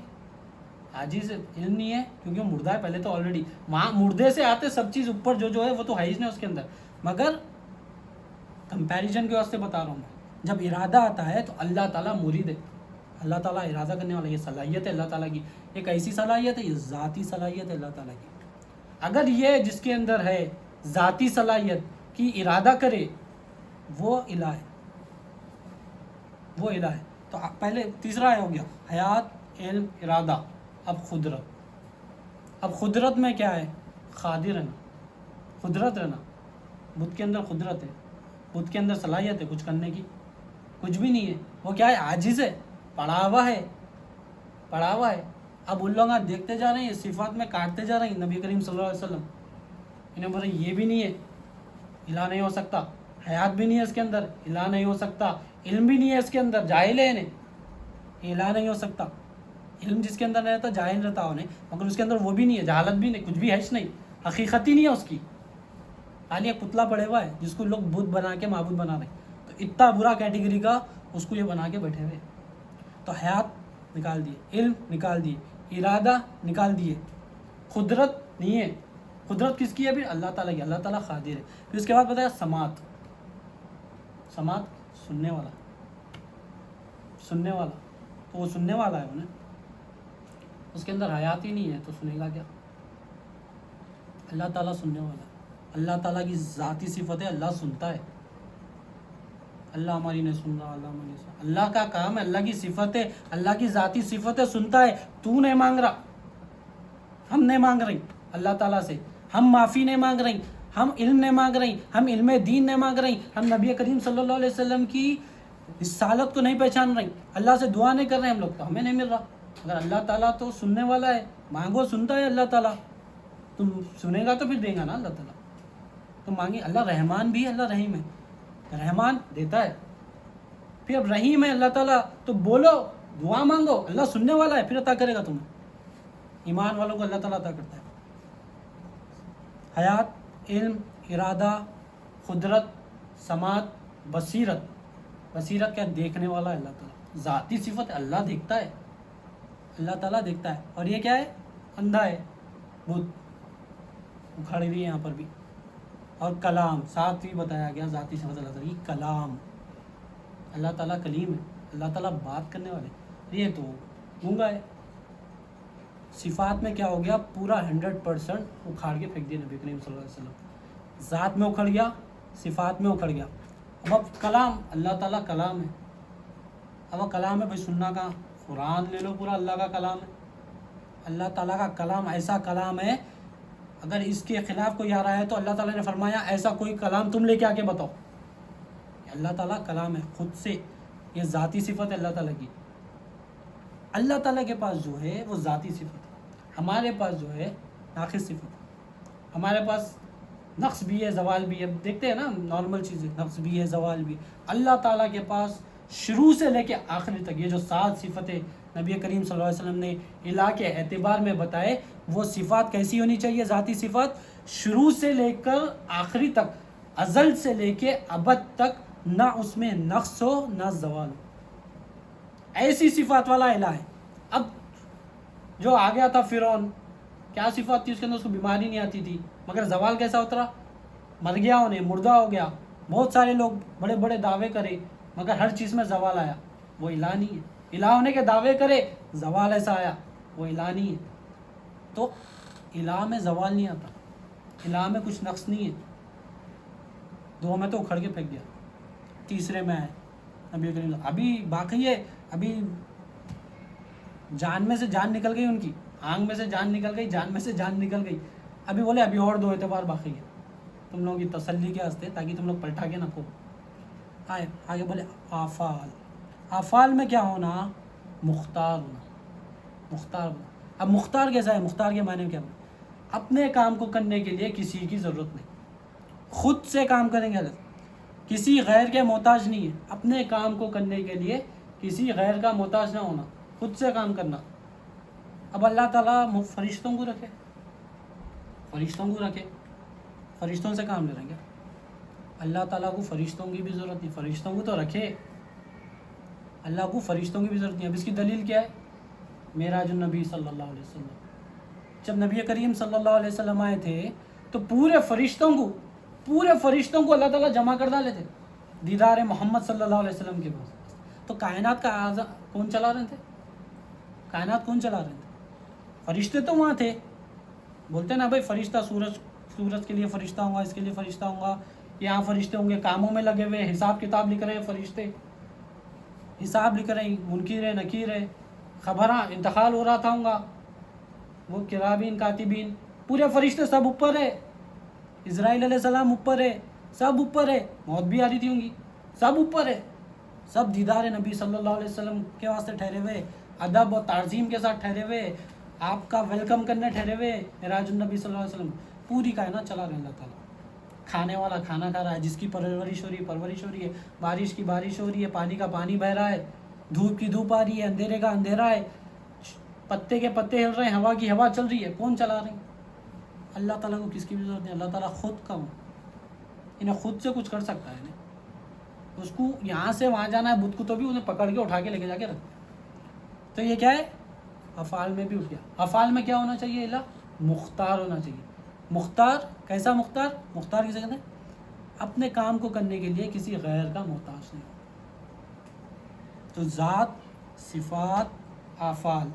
عاجز ہے. علم نہیں ہے کیونکہ وہ مردہ ہے پہلے تو آلریڈی. مردے سے آتے سب چیز اوپر جو ہے وہ تو ہے ہی نہیں اس کے اندر. مگر کمپیریزن کے واسطے بتا رہا ہوں میں, جب ارادہ آتا ہے تو اللہ تعالیٰ مرید ہے. اللہ تعالیٰ ارادہ کرنے والا, یہ صلاحیت ہے اللہ تعالیٰ کی. ایک ایسی صلاحیت ہے, یہ ذاتی صلاحیت ہے اللہ تعالیٰ کی. اگر یہ جس کے اندر ہے ذاتی صلاحیت کی ارادہ کرے, وہ الہ ہے, وہ الہ ہے. تو پہلے تیسرا ہو گیا حیات, علم, ارادہ. اب قدرت. اب قدرت میں کیا ہے, قادر رہنا, قدرت رہنا. بت کے اندر قدرت ہے, بت کے اندر صلاحیت ہے کچھ کرنے کی, کچھ بھی نہیں ہے. وہ کیا ہے, عاجز ہے, پڑا ہوا ہے, پڑا ہوا ہے. اب ان لوگ دیکھتے جا رہے ہیں, صفات میں کاٹتے جا رہے ہیں. نبی کریم صلی اللہ علیہ وسلم انہیں بولے یہ بھی نہیں ہے, الہ نہیں ہو سکتا. حیات بھی نہیں ہے اس کے اندر, الہ نہیں ہو سکتا. علم بھی نہیں ہے اس کے اندر, جاہل ہے انہیں, الہ نہیں ہو سکتا. علم جس کے اندر رہتا جاہل رہتا انہیں, مگر اس کے اندر وہ بھی نہیں ہے, جہالت بھی نہیں, کچھ بھی ہے نہیں, حقیقت ہی نہیں ہے اس کی. خالی ایک پتلا پڑے ہوا ہے جس کو لوگ بت بنا کے معبود بنا رہے ہیں. تو اتنا برا کیٹیگری کا اس کو یہ بنا کے بیٹھے ہوئے. تو حیات نکال دیے, علم نکال دیے, ارادہ نکال دیے, قدرت نہیں ہے. قدرت کس کی ہے پھر, اللہ تعالیٰ کی. اللہ تعالیٰ قادر ہے. پھر اس کے بعد بتایا سماعت. سماعت سننے والا, سننے والا. تو وہ سننے والا ہے انہیں, اس کے اندر حیات ہی نہیں ہے تو سنے گا کیا. اللہ تعالیٰ سننے والا ہے. اللہ تعالیٰ کی ذاتی صفت ہے, اللہ سنتا ہے. اللہ ہماری نہیں سن رہا, اللہ ہماری نہیں سن رہا. اللہ کا کام ہے, اللہ کی صفت ہے, اللہ کی ذاتی صفت ہے, سنتا ہے. تو نہیں مانگ رہا, ہم نہیں مانگ رہے اللہ تعالیٰ سے, ہم معافی نہیں مانگ رہے, ہم علم نہیں مانگ رہے, ہم علم دین نہیں مانگ رہے, ہم نبی کریم صلی اللہ علیہ وسلم کی رسالت کو نہیں پہچان رہے, اللہ سے دعا نہیں کر رہے ہم لوگ, تو ہمیں نہیں مل رہا. اگر اللہ تعالیٰ تو سننے والا ہے, مانگو سنتا ہے اللہ تعالیٰ, تم سنے گا تو پھر دیں گا نا اللہ تعالیٰ. تو مانگے. اللہ رحمان بھی ہے, اللہ رحیم ہے. رحمان دیتا ہے, پھر اب رحیم ہے اللہ تعالیٰ, تو بولو, دعا مانگو, اللہ سننے والا ہے, پھر عطا کرے گا تمہیں. ایمان والوں کو اللہ تعالیٰ عطا کرتا ہے. حیات, علم, ارادہ, قدرت, سماعت, بصیرت. بصیرت کیا, دیکھنے والا ہے اللہ تعالیٰ. ذاتی صفت ہے, اللہ دیکھتا ہے, اللہ تعالیٰ دیکھتا ہے. اور یہ کیا ہے, اندھا ہے, بت کھڑی ہوئی ہے یہاں پر بھی. اور کلام, ساتھ بھی بتایا گیا ذاتی صفت اللہ تعالیٰ کی, کلام. اللہ تعالیٰ کلیم ہے, اللہ تعالیٰ بات کرنے والے. یہ تو گونگا ہے. صفات میں کیا ہو گیا, پورا 100% اکھاڑ کے پھینک دیا نبی کریم صلی اللہ علیہ وسلم. ذات میں اکھڑ گیا, صفات میں اکھڑ گیا. اب کلام اللہ تعالیٰ کلام ہے. اب کلام ہے بھائی سننا کہاں؟ قرآن لے لو پورا اللہ کا کلام ہے. اللہ تعالیٰ کا کلام ایسا کلام ہے اگر اس کے خلاف کوئی آ رہا ہے تو اللہ تعالیٰ نے فرمایا ایسا کوئی کلام تم لے کے آ کے بتاؤ. اللہ تعالیٰ کلام ہے خود سے. یہ ذاتی صفت ہے اللہ تعالیٰ کی. اللہ تعالیٰ کے پاس جو ہے وہ ذاتی صفت ہے. ہمارے پاس جو ہے ناقص صفت ہے. ہمارے پاس نقص بھی ہے زوال بھی ہے. دیکھتے ہیں نا نارمل چیزیں نقص بھی ہے زوال بھی ہے. اللہ تعالیٰ کے پاس شروع سے لے کے آخری تک یہ جو 7 صفتیں نبی کریم صلی اللہ علیہ وسلم نے الہ کے اعتبار میں بتائے وہ صفات کیسی ہونی چاہیے؟ ذاتی صفات شروع سے لے کر آخری تک ازل سے لے کے ابد تک نہ اس میں نقص ہو نہ زوال ہو. ایسی صفات والا الہ ہے. اب جو آ گیا تھا فرعون کیا صفات تھی اس کے اندر؟ اس کو بیماری نہیں آتی تھی مگر زوال کیسا اترا؟ مر گیا انہیں مردہ ہو گیا. بہت سارے لوگ بڑے بڑے دعوے کرے مگر ہر چیز میں زوال آیا. وہ الہ نہیں ہے. الہ ہونے کے دعوے کرے زوال ایسا آیا وہ الہ نہیں ہے. تو الہ میں زوال نہیں آتا. الہ میں کچھ نقص نہیں ہے. 2 میں تو اکھڑ کے پھینک گیا. تیسرے میں ہے نبی کریم ابھی باقی ہے. ابھی جان میں سے جان نکل گئی ان کی. آنکھ میں سے جان نکل گئی. جان میں سے جان نکل گئی. ابھی بولے ابھی اور 2 اعتبار باقی ہے تم لوگوں کی تسلی کے واسطے تاکہ تم لوگ پلٹا کے نہ کھو. آگے بولے آفال. آفال میں کیا ہونا؟ مختار ہونا. مختار ہونا. اب مختار کیسا ہے؟ مختار کے معنی میں کیا ہونا؟ اپنے کام کو کرنے کے لیے کسی کی ضرورت نہیں. خود سے کام کریں گے الگ. کسی غیر کے محتاج نہیں ہے. اپنے کام کو کرنے کے لیے کسی غیر کا محتاج نہ ہونا. خود سے کام کرنا. اب اللہ تعالیٰ فرشتوں کو رکھے. فرشتوں سے کام لے رہیں گے. اللہ تعالیٰ کو فرشتوں کی بھی ضرورت نہیں. فرشتوں کو تو رکھے. اللہ کو فرشتوں کی بھی ضرورت نہیں. اب اس کی دلیل کیا ہے؟ معراج النبی صلی اللہ علیہ وسلم. جب نبی کریم صلی اللہ علیہ وسلم آئے تھے تو پورے فرشتوں کو اللہ تعالیٰ جمع کر ڈالے تھے دیدار محمد صلی اللہ علیہ وسلم کے پاس. تو کائنات کا کون چلا رہے تھے؟ کائنات کون چلا رہے تھے؟ فرشتے تو وہاں تھے. بولتے نا بھائی فرشتہ سورج کے لیے فرشتہ ہوں گا, اس کے لیے فرشتہ ہوں گا, یہاں فرشتے ہوں گے کاموں میں لگے ہوئے, حساب کتاب لکھ رہے ہیں فرشتے, حساب لکھ رہے ہیں, منکر ہے نکیر ہے, خبراں انتقال ہو رہا تھا ہوں گا, وہ کرابین کاتبین پورے فرشتے سب اوپر ہے, اسرائیل علیہ السلام اوپر ہے, سب اوپر ہے, موت بھی آ رہی تھی ہوں گی, سب اوپر ہے, سب دیدار نبی صلی اللہ علیہ وسلم کے واسطے ٹھہرے ہوئے, ادب اور تعظیم کے ساتھ ٹھہرے ہوئے, آپ کا ویلکم کرنے ٹھہرے ہوئے. معراج النبی صلی اللہ علیہ وسلم پوری کائنات چلا رہے ہیں اللہ تعالیٰ. کھانے والا کھانا کھا رہا ہے, جس کی پرورش ہو رہی ہے, بارش کی بارش ہو رہی ہے, پانی کا پانی بہہ رہا ہے, دھوپ کی دھوپ آ رہی ہے, اندھیرے کا اندھیرا ہے, پتے کے پتے ہل رہے ہیں, ہوا کی ہوا چل رہی ہے. کون چلا رہے ہیں؟ اللہ تعالیٰ کو کس کی بھی ضرورت نہیں. اللہ تعالیٰ خود کا ہوں, انہیں خود سے کچھ کر سکتا ہے. انہیں اس کو یہاں سے وہاں جانا ہے, بدھ کو تو بھی انہیں پکڑ کے اٹھا کے لے کے جا کے رکھ. تو یہ کیا ہے؟ افعال میں بھی اٹھ گیا. افعال میں کیا ہونا چاہیے؟ الہ مختار ہونا چاہیے. مختار کیسا مختار؟ مختار کسے کہتے ہیں؟ اپنے کام کو کرنے کے لیے کسی غیر کا محتاج نہیں. تو ذات, صفات, افعال,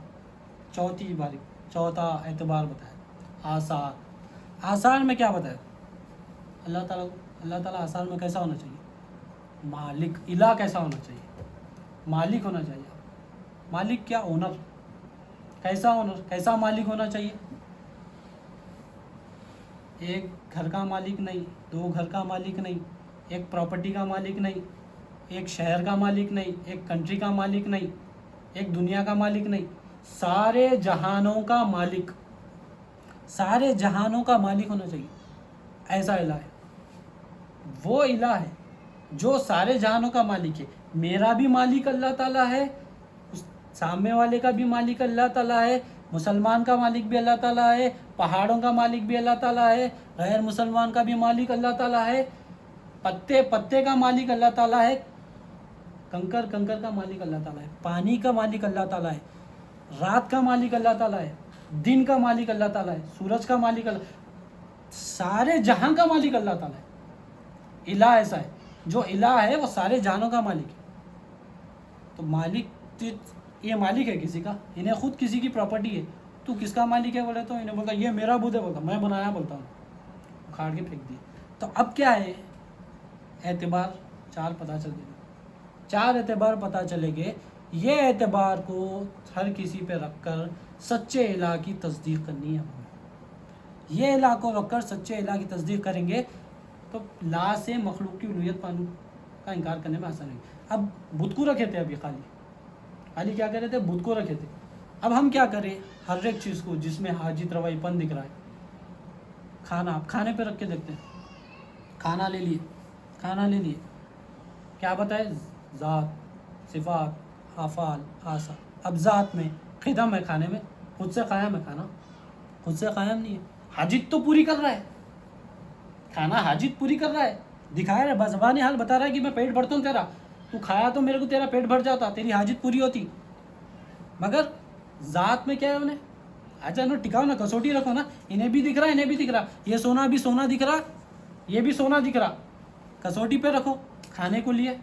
چوتھا اعتبار بتایا. آثار میں کیا بتایا؟ اللہ تعالیٰ آثار میں کیسا ہونا چاہیے؟ مالک. الہ کیسا ہونا چاہیے؟ مالک ہونا چاہیے. مالک کیا؟ اونر. کیسا اونر؟ کیسا مالک ہونا چاہیے؟ ایک گھر کا مالک نہیں, 2 گھر کا مالک نہیں, ایک پراپرٹی کا مالک نہیں, ایک شہر کا مالک نہیں, ایک کنٹری کا مالک نہیں, ایک دنیا کا مالک نہیں, سارے جہانوں کا مالک. سارے جہانوں کا مالک ہونا چاہیے. ایسا الہ ہے. وہ الہ ہے جو سارے جہانوں کا مالک ہے. میرا بھی مالک اللہ تعالیٰ ہے, سامنے والے کا بھی مالک اللہ تعالیٰ ہے, مسلمان کا مالک بھی اللہ تعالیٰ ہے, پہاڑوں کا مالک بھی اللہ تعالیٰ ہے, غیر مسلمان کا بھی مالک اللہ تعالیٰ ہے, پتے کا مالک اللہ تعالیٰ ہے, کنکر کا مالک اللہ تعالیٰ ہے, پانی کا مالک اللہ تعالیٰ ہے, رات کا مالک اللہ تعالیٰ ہے, دن کا مالک اللہ تعالیٰ ہے, سورج کا مالک اللہ, سارے جہاں کا مالک اللہ تعالیٰ ہے. الہ ایسا ہے, جو الہ ہے وہ سارے جہانوں کا مالک ہے. تو مالک, یہ مالک ہے کسی کا, انہیں خود کسی کی پراپرٹی ہے. تو کس کا مالک ہے بولے تو انہیں بولتا یہ میرا بدھ ہے, بولتا میں بنایا, بولتا ہوں, اکھاڑ کے پھینک دیا. تو اب کیا ہے؟ اعتبار 4 پتہ چل جائیں گے، 4 اعتبار پتہ چلیں گے. یہ اعتبار کو ہر کسی پہ رکھ کر سچے الہ کی تصدیق کرنی ہے ہمیں. یہ الہ کو رکھ کر سچے الہ کی تصدیق کریں گے تو لا سے مخلوق کی الوہیت کا انکار کرنے میں آسان ہے. اب بت کو رکھے تھے، ابھی خالی کیا کر رہے تھے؟ بت کو رکھے تھے. اب ہم کیا کریں؟ ہر ایک چیز کو جس میں حاجت روائی پن دکھ رہا ہے، کھانا، آپ کھانے پہ رکھ کے دیکھتے ہیں. کھانا لے لیے کیا بتائے؟ ذات، صفات، افعال، آثار. اب ذات میں قدم ہے کھانے میں، خود سے قائم ہے کھانا؟ خود سے قائم نہیں ہے. حاجت تو پوری کر رہا ہے کھانا، حاجت پوری کر رہا ہے، دکھا رہا ہے، بزبانی حال بتا رہا ہے کہ میں پیٹ بھرتا ہوں تیرا، تو کھایا تو میرے کو تیرا پیٹ بھر جاتا، تیری حاجت پوری ہوتی. مگر ذات میں کیا ہے؟ انہیں اچھا نا ٹکاؤ نا، کسوٹی رکھو نا، انہیں بھی دکھ رہا، یہ سونا بھی سونا دکھ رہا، یہ بھی سونا دکھ رہا، کسوٹی پہ رکھو. کھانے کو لیے،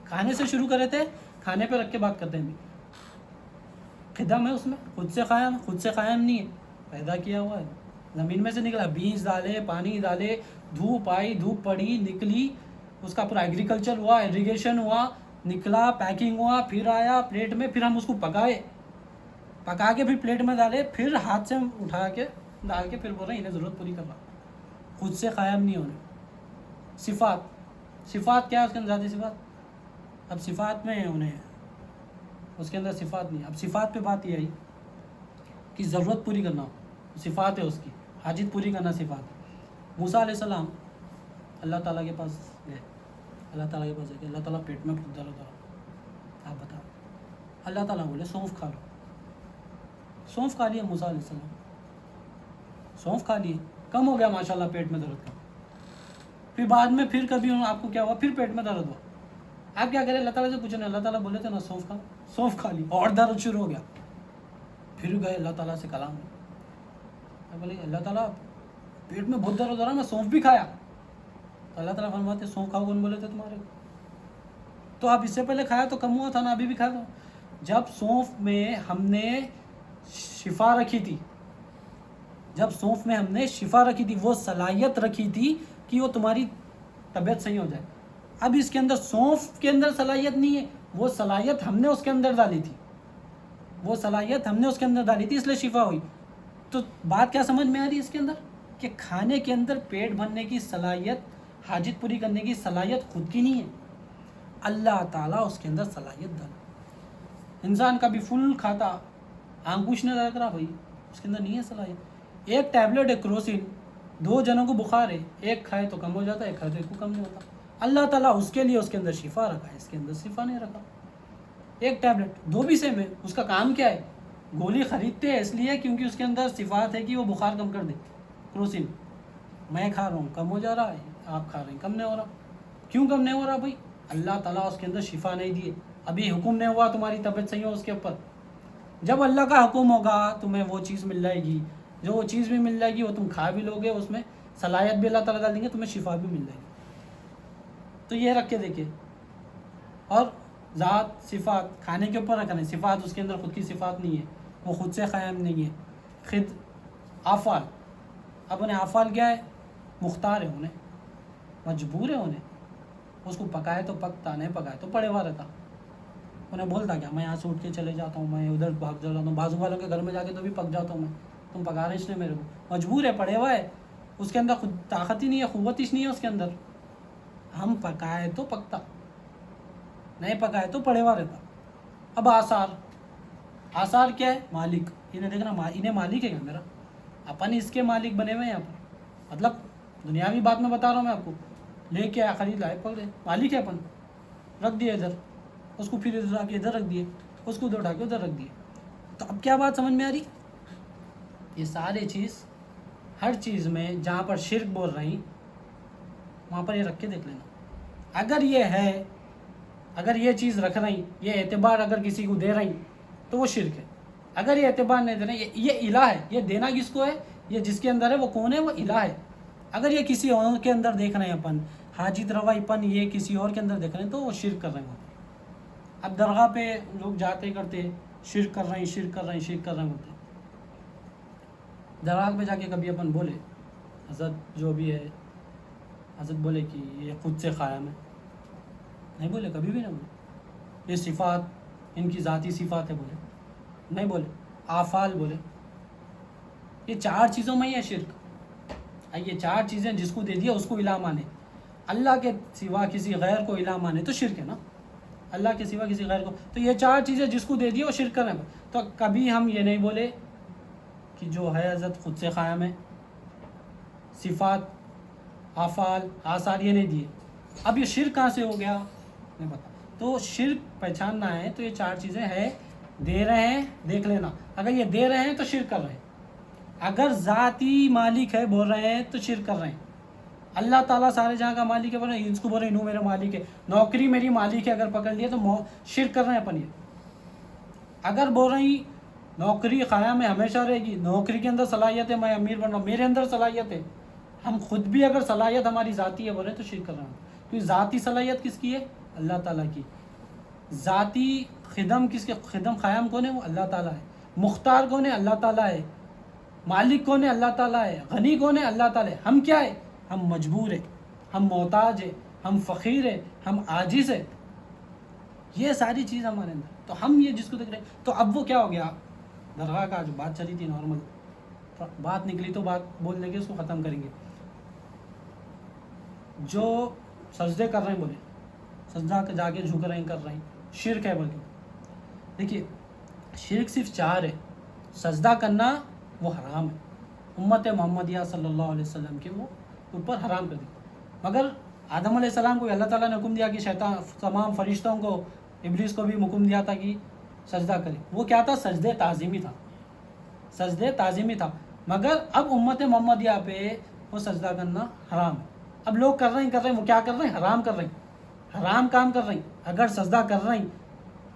کھانے سے شروع کرے تھے، کھانے پہ رکھ کے بات کرتے ہیں. قدم ہے اس میں، خود سے قائم نہیں ہے، پیدا کیا ہوا ہے، زمین میں سے نکلا، بیج ڈالے، پانی ڈالے، دھوپ آئی، دھوپ پڑی، نکلی، اس کا پورا ایگریکلچر ہوا، ایریگیشن ہوا، نکلا، پیکنگ ہوا، پھر آیا پلیٹ میں، پھر ہم اس کو پکا کے پھر پلیٹ میں ڈالے، پھر ہاتھ سے اٹھا کے ڈال کے پھر بول رہے ہیں انہیں ضرورت پوری کر رہا. خود سے قائم نہیں ہونے. صفات کیا ہے؟ اس کے اندر ذاتی صفات. اب صفات میں انہیں اس کے اندر صفات نہیں. اب صفات پہ بات یہ آئی کہ ضرورت پوری کرنا ہو، صفات ہے اس کی، حاجت پوری کرنا صفات ہے. موسیٰ علیہ السلام اللہ تعالیٰ کے پاس گئے، کہ اللہ تعالیٰ پیٹ میں بہت درد ہو رہا، آپ بتاؤ. اللہ تعالیٰ بولے سونف کھا لو. سونف کھا لیے موسیٰ علیہ السلام، سونف کھا لیے، کم ہو گیا ماشاءاللہ پیٹ میں درد کا. پھر بعد میں پھر کبھی آپ کو کیا ہوا؟ پھر پیٹ میں درد ہوا. آپ کیا کریں؟ اللہ تعالیٰ سے پوچھیں، اللہ تعالیٰ بولے تھے نا سونف کھا لی، اور درد شروع ہو گیا. پھر گئے اللہ تعالیٰ سے کلام میں، بولے اللہ تعالیٰ پیٹ میں بہت درد ہو رہا، میں سونف بھی کھایا. تو اللہ تعالیٰ فرماتے سونف کھاؤ کون بولے تھے تمہارے کو؟ تو آپ اس سے پہلے کھایا تو کم ہوا تھا نا، ابھی بھی کھا دو. جب سونف میں ہم نے شفا رکھی تھی، وہ صلاحیت رکھی تھی کہ وہ تمہاری طبیعت صحیح ہو جائے. اب اس کے اندر سونف کے اندر صلاحیت نہیں ہے، وہ صلاحیت ہم نے اس کے اندر ڈالی تھی، اس لیے شفا ہوئی. تو بات کیا سمجھ میں آ رہی ہے اس کے اندر؟ کہ کھانے کے اندر پیٹ بھرنے کی صلاحیت، حاجت پوری کرنے کی صلاحیت خود کی نہیں ہے، اللہ تعالیٰ اس کے اندر صلاحیت ڈالا. انسان کبھی پھل کھاتا، آنگوش نے رکھ رہا، بھائی اس کے اندر نہیں ہے صلاحیت. ایک ٹیبلٹ ہے کروسین، 2 جنوں کو بخار ہے، ایک کھائے تو کم ہو جاتا ہے، ایک کھائے تو ایک کو کم نہیں ہوتا. اللہ تعالیٰ اس کے لیے اس کے اندر شفا رکھا ہے، اس کے اندر شفا نہیں رکھا. ایک ٹیبلٹ 2 بھی سیم ہے، اس کا کام کیا ہے؟ گولی خریدتے ہیں اس لیے کیونکہ اس کے اندر صفات ہے کہ وہ بخار کم کر دے. کروسین میں کھا رہا ہوں کم ہو جا رہا ہے، آپ کھا رہے ہیں کم نہیں ہو رہا. کیوں کم نہیں ہو رہا؟ بھائی اللہ تعالیٰ اس کے اندر شفا نہیں دیے، ابھی حکم نہیں ہوا تمہاری طبیعت صحیح ہو اس کے اوپر. جب اللہ کا حکم ہوگا تمہیں وہ چیز مل جائے گی، جو وہ چیز بھی مل جائے گی وہ تم کھا بھی لوگے، اس میں صلاحیت بھی اللہ تعالیٰ ڈال دیں گے، تمہیں شفا بھی مل جائے گی. تو یہ رکھ کے دیکھیے. اور ذات، صفات کھانے کے اوپر رکھنا ہے، صفات اس کے اندر خود کی صفات نہیں ہے، وہ خود سے قائم نہیں ہے. افعال، اب انہیں افعال کیا ہے؟ مختار ہے، انہیں مجبور ہے، انہیں اس کو پکائے تو پکتا، نہیں پکائے تو پڑے ہوا رہتا. انہیں بولتا کیا؟ میں یہاں سے اٹھ کے چلے جاتا ہوں، میں ادھر بھاگ جاتا ہوں، بازو والوں کے گھر میں جا کے تو بھی پک جاتا ہوں میں، تم پکا رہے اس نے میرے کو. مجبور ہے، پڑے ہوا ہے، اس کے اندر خود طاقت ہی نہیں ہے، قوت ہی نہیں ہے اس کے اندر. ہم پکائے تو پکتا، نہیں پکائے تو پڑے ہوا رہتا. اب آثار کیا ہے؟ مالک. انہیں دیکھنا، انہیں مالک ہے کیا میرا؟ اپن اس کے مالک بنے ہوئے ہیں یہاں پر. مطلب دنیاوی بات میں بتا رہا ہوں میں آپ کو. لے کے خرید لائے، پکڑے، مالک ہے اپن، رکھ دیے ادھر، اس کو پھر ادھر آ کے ادھر رکھ دیے، اس کو ادھر اٹھا کے ادھر رکھ دیے. تو اب کیا بات سمجھ میں آ رہی؟ یہ سارے چیز، ہر چیز میں جہاں پر شرک بول رہی وہاں پر یہ رکھ کے دیکھ لینا. اگر یہ ہے، اگر یہ چیز رکھ رہی، یہ اعتبار اگر کسی کو دے رہی تو وہ شرک ہے. اگر یہ اعتبار نہیں دے رہے، یہ الہ ہے. یہ دینا کس کو ہے؟ یہ جس کے اندر ہے وہ کون ہے؟ وہ الہ ہے. اگر یہ کسی اور کے اندر دیکھ رہے ہیں اپن، حاجت روائی پن یہ کسی اور کے اندر دیکھ رہے ہیں تو وہ شرک کر رہے ہیں. اب درگاہ پہ لوگ جاتے کرتے شرک کر رہے ہیں ہوتے. درگاہ پہ جا کے کبھی اپن بولے حضرت جو بھی ہے، حضرت بولے کہ یہ خود سے قائم ہے، نہیں بولے، کبھی بھی نہیں بولے. یہ صفات ان کی ذاتی صفات ہے بولے نہیں بولے. آفعال بولے. یہ 4 چیزوں میں ہی ہے شرک. یہ 4 چیزیں جس کو دے دیا اس کو الہ مانے. اللہ کے سوا کسی غیر کو الہ مانے تو شرک ہے نا. اللہ کے سوا کسی غیر کو، تو یہ 4 چیزیں جس کو دے دیا وہ شرک کر رہے ہیں. تو کبھی ہم یہ نہیں بولے کہ جو ہے حضرت خود سے قائم ہے، صفات آفعال آثار یہ نہیں دیے. اب یہ شرک کہاں سے ہو گیا نہیں پتا. تو شرک پہچاننا ہے تو یہ 4 چیزیں ہیں. دے رہے ہیں دیکھ لینا، اگر یہ دے رہے ہیں تو شرک کر رہے ہیں. اگر ذاتی مالک ہے بول رہے ہیں تو شرک کر رہے ہیں. اللہ تعالیٰ سارے جہاں کا مالک ہے بول رہے ہیں، اس کو بول رہے ہیں میرا مالک ہے. نوکری میری مالک ہے اگر پکڑ لیا تو شرک کر رہے ہیں اپن. یہ اگر بول رہے ہیں نوکری قیام میں ہمیشہ رہے گی، نوکری کے اندر صلاحیت ہے، میں امیر بن رہا ہوں، میرے اندر صلاحیت ہے، ہم خود بھی اگر صلاحیت ہماری ذاتی ہے بول رہے ہیں تو شرک کر رہے ہیں. کیونکہ ذاتی صلاحیت کس کی ہے؟ اللہ تعالیٰ کی. ذاتی خدم کس کے؟ خدم قیام کون ہے؟ وہ اللہ تعالیٰ ہے. مختار کون ہے؟ اللہ تعالیٰ ہے. مالک کون ہے؟ اللہ تعالیٰ ہے. غنی کون ہے؟ اللہ تعالیٰ ہے. ہم کیا ہے؟ ہم مجبور ہیں، ہم محتاج ہیں، ہم فقیر ہیں، ہم عاجز ہیں. یہ ساری چیز ہمارے اندر. تو ہم یہ جس کو دیکھ رہے ہیں، تو اب وہ کیا ہو گیا؟ درگاہ کا جو بات چلی تھی نارمل بات نکلی تو بات بول دیں گے، اس کو ختم کریں گے. جو سجدے کر رہے ہیں بولے سجدہ جا کے جھک رہے ہیں کر رہے ہیں، شرک ہے بلکہ. دیکھیے شرک صرف 4 ہے. سجدہ کرنا وہ حرام ہے، امت محمدیہ صلی اللہ علیہ وسلم کے وہ اوپر حرام کر دیا. مگر آدم علیہ السلام کو اللہ تعالیٰ نے حکم دیا کہ شیطان تمام فرشتوں کو، ابلیس کو بھی حکم دیا تھا کہ سجدہ کرے. وہ کیا تھا؟ سجدے تعظیمی تھا. سجدے تعظیمی تھا. مگر اب امت محمدیہ پہ وہ سجدہ کرنا حرام ہے. اب لوگ کر رہے ہیں وہ کیا کر رہے ہیں؟ حرام کر رہے ہیں، حرام کام کر رہے ہیں. اگر سجدہ کر رہے ہیں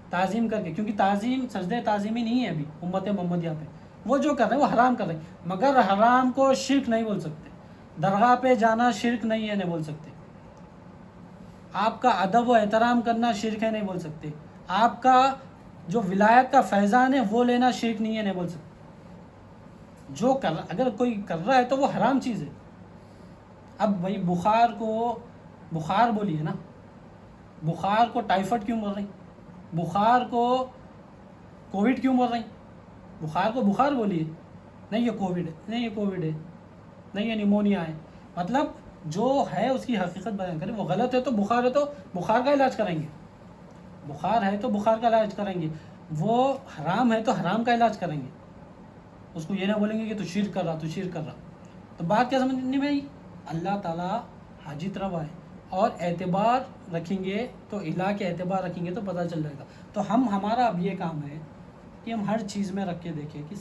تعظیم کر کے، کیونکہ تعظیم سجدے تعظیمی نہیں ہے ابھی امت محمدیہ پہ، وہ جو کر رہے ہیں وہ حرام کر رہے ہیں. مگر حرام کو شرک نہیں بول سکتے. درگاہ پہ جانا شرک نہیں ہے نہیں بول سکتے. آپ کا ادب و احترام کرنا شرک ہے نہیں بول سکتے. آپ کا جو ولایت کا فیضان ہے وہ لینا شرک نہیں ہے نہیں بول سکتے. جو اگر کوئی کر رہا ہے تو وہ حرام چیز ہے. اب بھائی بخار کو بخار بولیے نا، بخار کو ٹائیفائڈ کیوں بول رہے ہیں؟ بخار کو کووڈ کیوں بول رہے ہیں؟ بخار کو بخار بولیے. نہیں یہ کووڈ ہے، نہیں یہ کووڈ ہے، نہیں یہ نیمونیا ہے. مطلب جو ہے اس کی حقیقت بیان کریں. وہ غلط ہے تو بخار ہے تو بخار کا علاج کریں گے، بخار ہے تو بخار کا علاج کریں گے. وہ حرام ہے تو حرام کا علاج کریں گے. اس کو یہ نہ بولیں گے کہ تو شرک کر رہا تو شرک کر رہا. تو بات کیا سمجھنے میں آئی؟ اللہ تعالیٰ حاجت روا ہے، اور اعتبار رکھیں گے تو الہ کے اعتبار رکھیں گے تو پتہ چل جائے گا. تو ہمارا اب یہ کام ہے کہ ہم ہر چیز میں رکھ کے دیکھیں کہ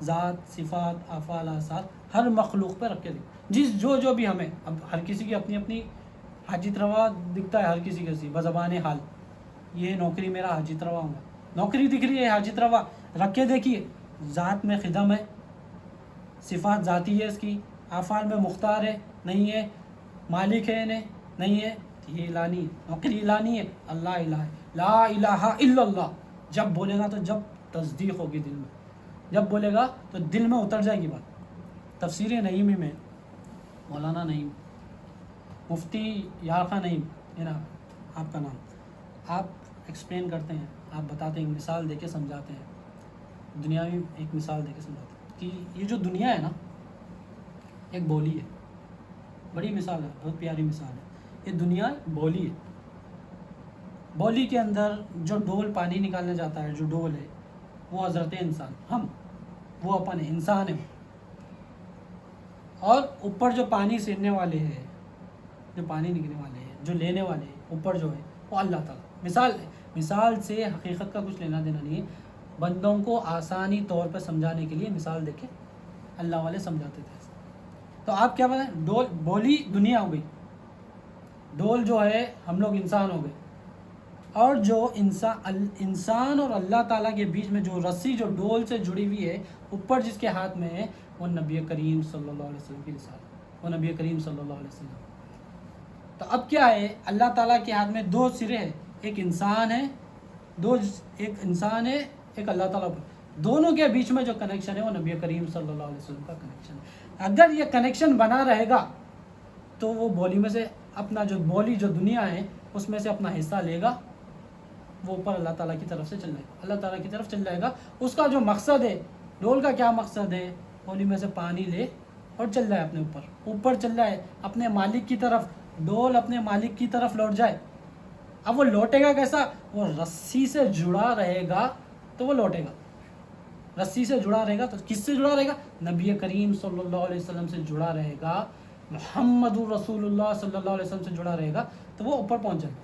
ذات صفات افعال آثار ہر مخلوق پہ رکھ کے دیکھیں. جو بھی ہمیں، اب ہر کسی کی اپنی اپنی حاجت روا دکھتا ہے. ہر کسی کسی بزبان حال یہ نوکری میرا حاجت روا ہوں گا، نوکری دکھ رہی ہے حاجت روا رکھ کے دیکھیے. ذات میں خدم ہے، صفات ذاتی ہے اس کی، افعال میں مختار ہے نہیں ہے، مالک ہے نہیں ہے. یہ اعلانی ہے، نوکری اعلانی ہے. اللہ الہ ہے، لا الہ الا اللہ. جب بولے گا تو جب تصدیق ہوگی دل میں، جب بولے گا تو دل میں اتر جائے گی بات. تفسیر نعیمی میں مولانا نعیم، مفتی یارخان نعیم، یہ نا آپ کا نام، آپ ایکسپلین کرتے ہیں، آپ بتاتے ہیں، مثال دے کے سمجھاتے ہیں. دنیاوی ایک مثال دے کے سمجھاتے ہیں کہ یہ جو دنیا ہے نا ایک بولی ہے. بڑی مثال ہے، بہت پیاری مثال ہے. یہ دنیا بولی ہے. بولی کے اندر جو ڈول پانی نکالنے جاتا ہے، جو ڈول ہے وہ حضرت انسان، ہم وہ اپن ہے، انسان ہے. اور اوپر جو پانی سیننے والے ہیں، جو پانی نکلنے والے ہیں، جو لینے والے ہیں، اوپر جو ہے وہ اللہ تعالیٰ. مثال سے حقیقت کا کچھ لینا دینا نہیں ہے. بندوں کو آسانی طور پر سمجھانے کے لیے مثال دے کے اللہ والے سمجھاتے تھے. تو آپ کیا بتائیں؟ ڈول بولی دنیا ہو گئی، ڈول جو ہے ہم لوگ انسان ہو گئے. اور جو انسان اور اللہ تعالیٰ کے بیچ میں جو رسی جو ڈول سے جڑی ہوئی ہے، اوپر جس کے ہاتھ میں ہے وہ نبی کریم صلی اللہ علیہ وسلم کی رسالت، وہ نبی کریم صلی اللہ علیہ وسلم. تو اب کیا ہے؟ اللہ تعالیٰ کے ہاتھ میں 2 سرے ہیں، ایک انسان ہے، ایک اللہ تعالیٰ پر. دونوں کے بیچ میں جو کنیکشن ہے وہ نبی کریم صلی اللہ علیہ وسلم کا کنیکشن ہے. اگر یہ کنیکشن بنا رہے گا تو وہ بولی میں سے اپنا جو بولی جو دنیا ہے اس میں سے اپنا حصہ لے گا، وہ اوپر اللہ تعالیٰ کی طرف سے چل جائے گا، اللہ تعالیٰ کی طرف چل جائے گا۔ اس کا جو مقصد ہے، ڈول کا کیا مقصد ہے؟ ہولی میں سے پانی لے اور چل جائے اپنے اوپر چل جائے اپنے مالک کی طرف، ڈول اپنے مالک کی طرف لوٹ جائے۔ اب وہ لوٹے گا کیسا؟ وہ رسی سے جڑا رہے گا تو وہ لوٹے گا، رسی سے جڑا رہے گا تو کس سے جڑا رہے گا؟ نبی کریم صلی اللہ علیہ وسلم سے جڑا رہے گا، محمد رسول اللہ صلی اللہ علیہ وسلم سے جڑا رہے گا تو وہ اوپر پہنچ جائے گا۔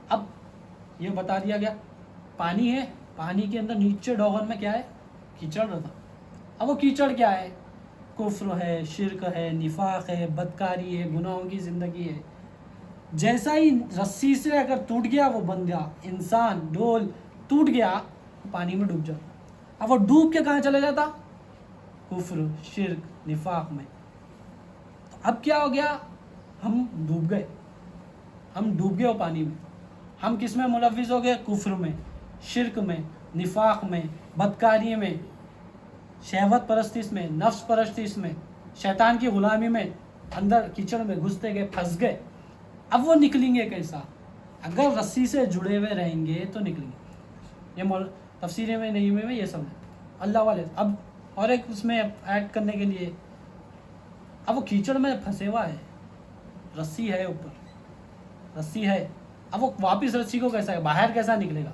اب یہ بتا دیا گیا پانی ہے، پانی کے اندر نیچے ڈوغن میں کیا ہے؟ کیچڑ رہتا۔ اب وہ کیچڑ کیا ہے؟ کفر ہے، شرک ہے، نفاق ہے، بدکاری ہے، گناہوں کی زندگی ہے۔ جیسا ہی رسی سے اگر ٹوٹ گیا وہ بندہ، انسان، ڈول ٹوٹ گیا، پانی میں ڈوب جاتا۔ اب وہ ڈوب کے کہاں چلا جاتا؟ کفر، شرک، نفاق میں۔ تو اب کیا ہو گیا؟ ہم ڈوب گئے وہ پانی میں۔ ہم کس میں ملوث ہو گئے؟ کفر میں، شرک میں، نفاق میں، بدکاری میں، شہوت پرستش میں، نفس پرستش میں، شیطان کی غلامی میں، اندر کیچڑ میں گھستے گئے، پھنس گئے۔ اب وہ نکلیں گے کیسا؟ اگر رسی سے جڑے ہوئے رہیں گے تو نکلیں گے۔ یہ تفسیر میں نہیں میں یہ سمجھ اللہ والے۔ اب اور ایک اس میں ایڈ کرنے کے لیے، اب وہ کیچڑ میں پھنسے ہوا ہے، رسی ہے اوپر، رسی ہے، اب وہ واپس رسی کو کیسا ہے باہر کیسا نکلے گا؟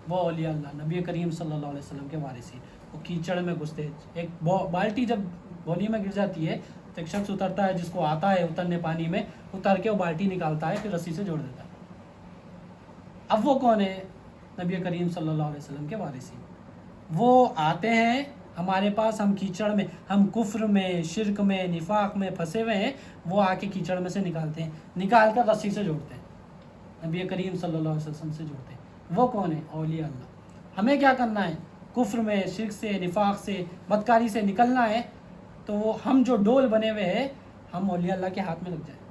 وہ اولیاء اللہ نبی کریم صلی اللہ علیہ وسلم کے وارثین وہ کیچڑ میں گھستے۔ ایک بالٹی جب ہولی میں گر جاتی ہے تو ایک شخص اترتا ہے، جس کو آتا ہے اترنے پانی میں، اتر کے وہ بالٹی نکالتا ہے، پھر رسی سے جوڑ دیتا ہے۔ اب وہ کون ہے؟ نبی کریم صلی اللہ علیہ وسلم کے وارثین۔ وہ آتے ہیں ہمارے پاس، ہم کیچڑ میں، ہم کفر میں، شرک میں، نفاق میں پھنسے ہوئے ہیں، وہ آ کے کیچڑ میں سے نکالتے ہیں، نکال کر رسی سے جوڑتے ہیں، نبی کریم صلی اللہ علیہ وسلم سے جوڑتے ہیں۔ وہ کون ہے؟ اولیاء اللہ۔ ہمیں کیا کرنا ہے؟ کفر میں، شرک سے، نفاق سے، بدکاری سے نکلنا ہے، تو وہ ہم جو ڈول بنے ہوئے ہیں، ہم اولیاء اللہ کے ہاتھ میں لگ جائیں۔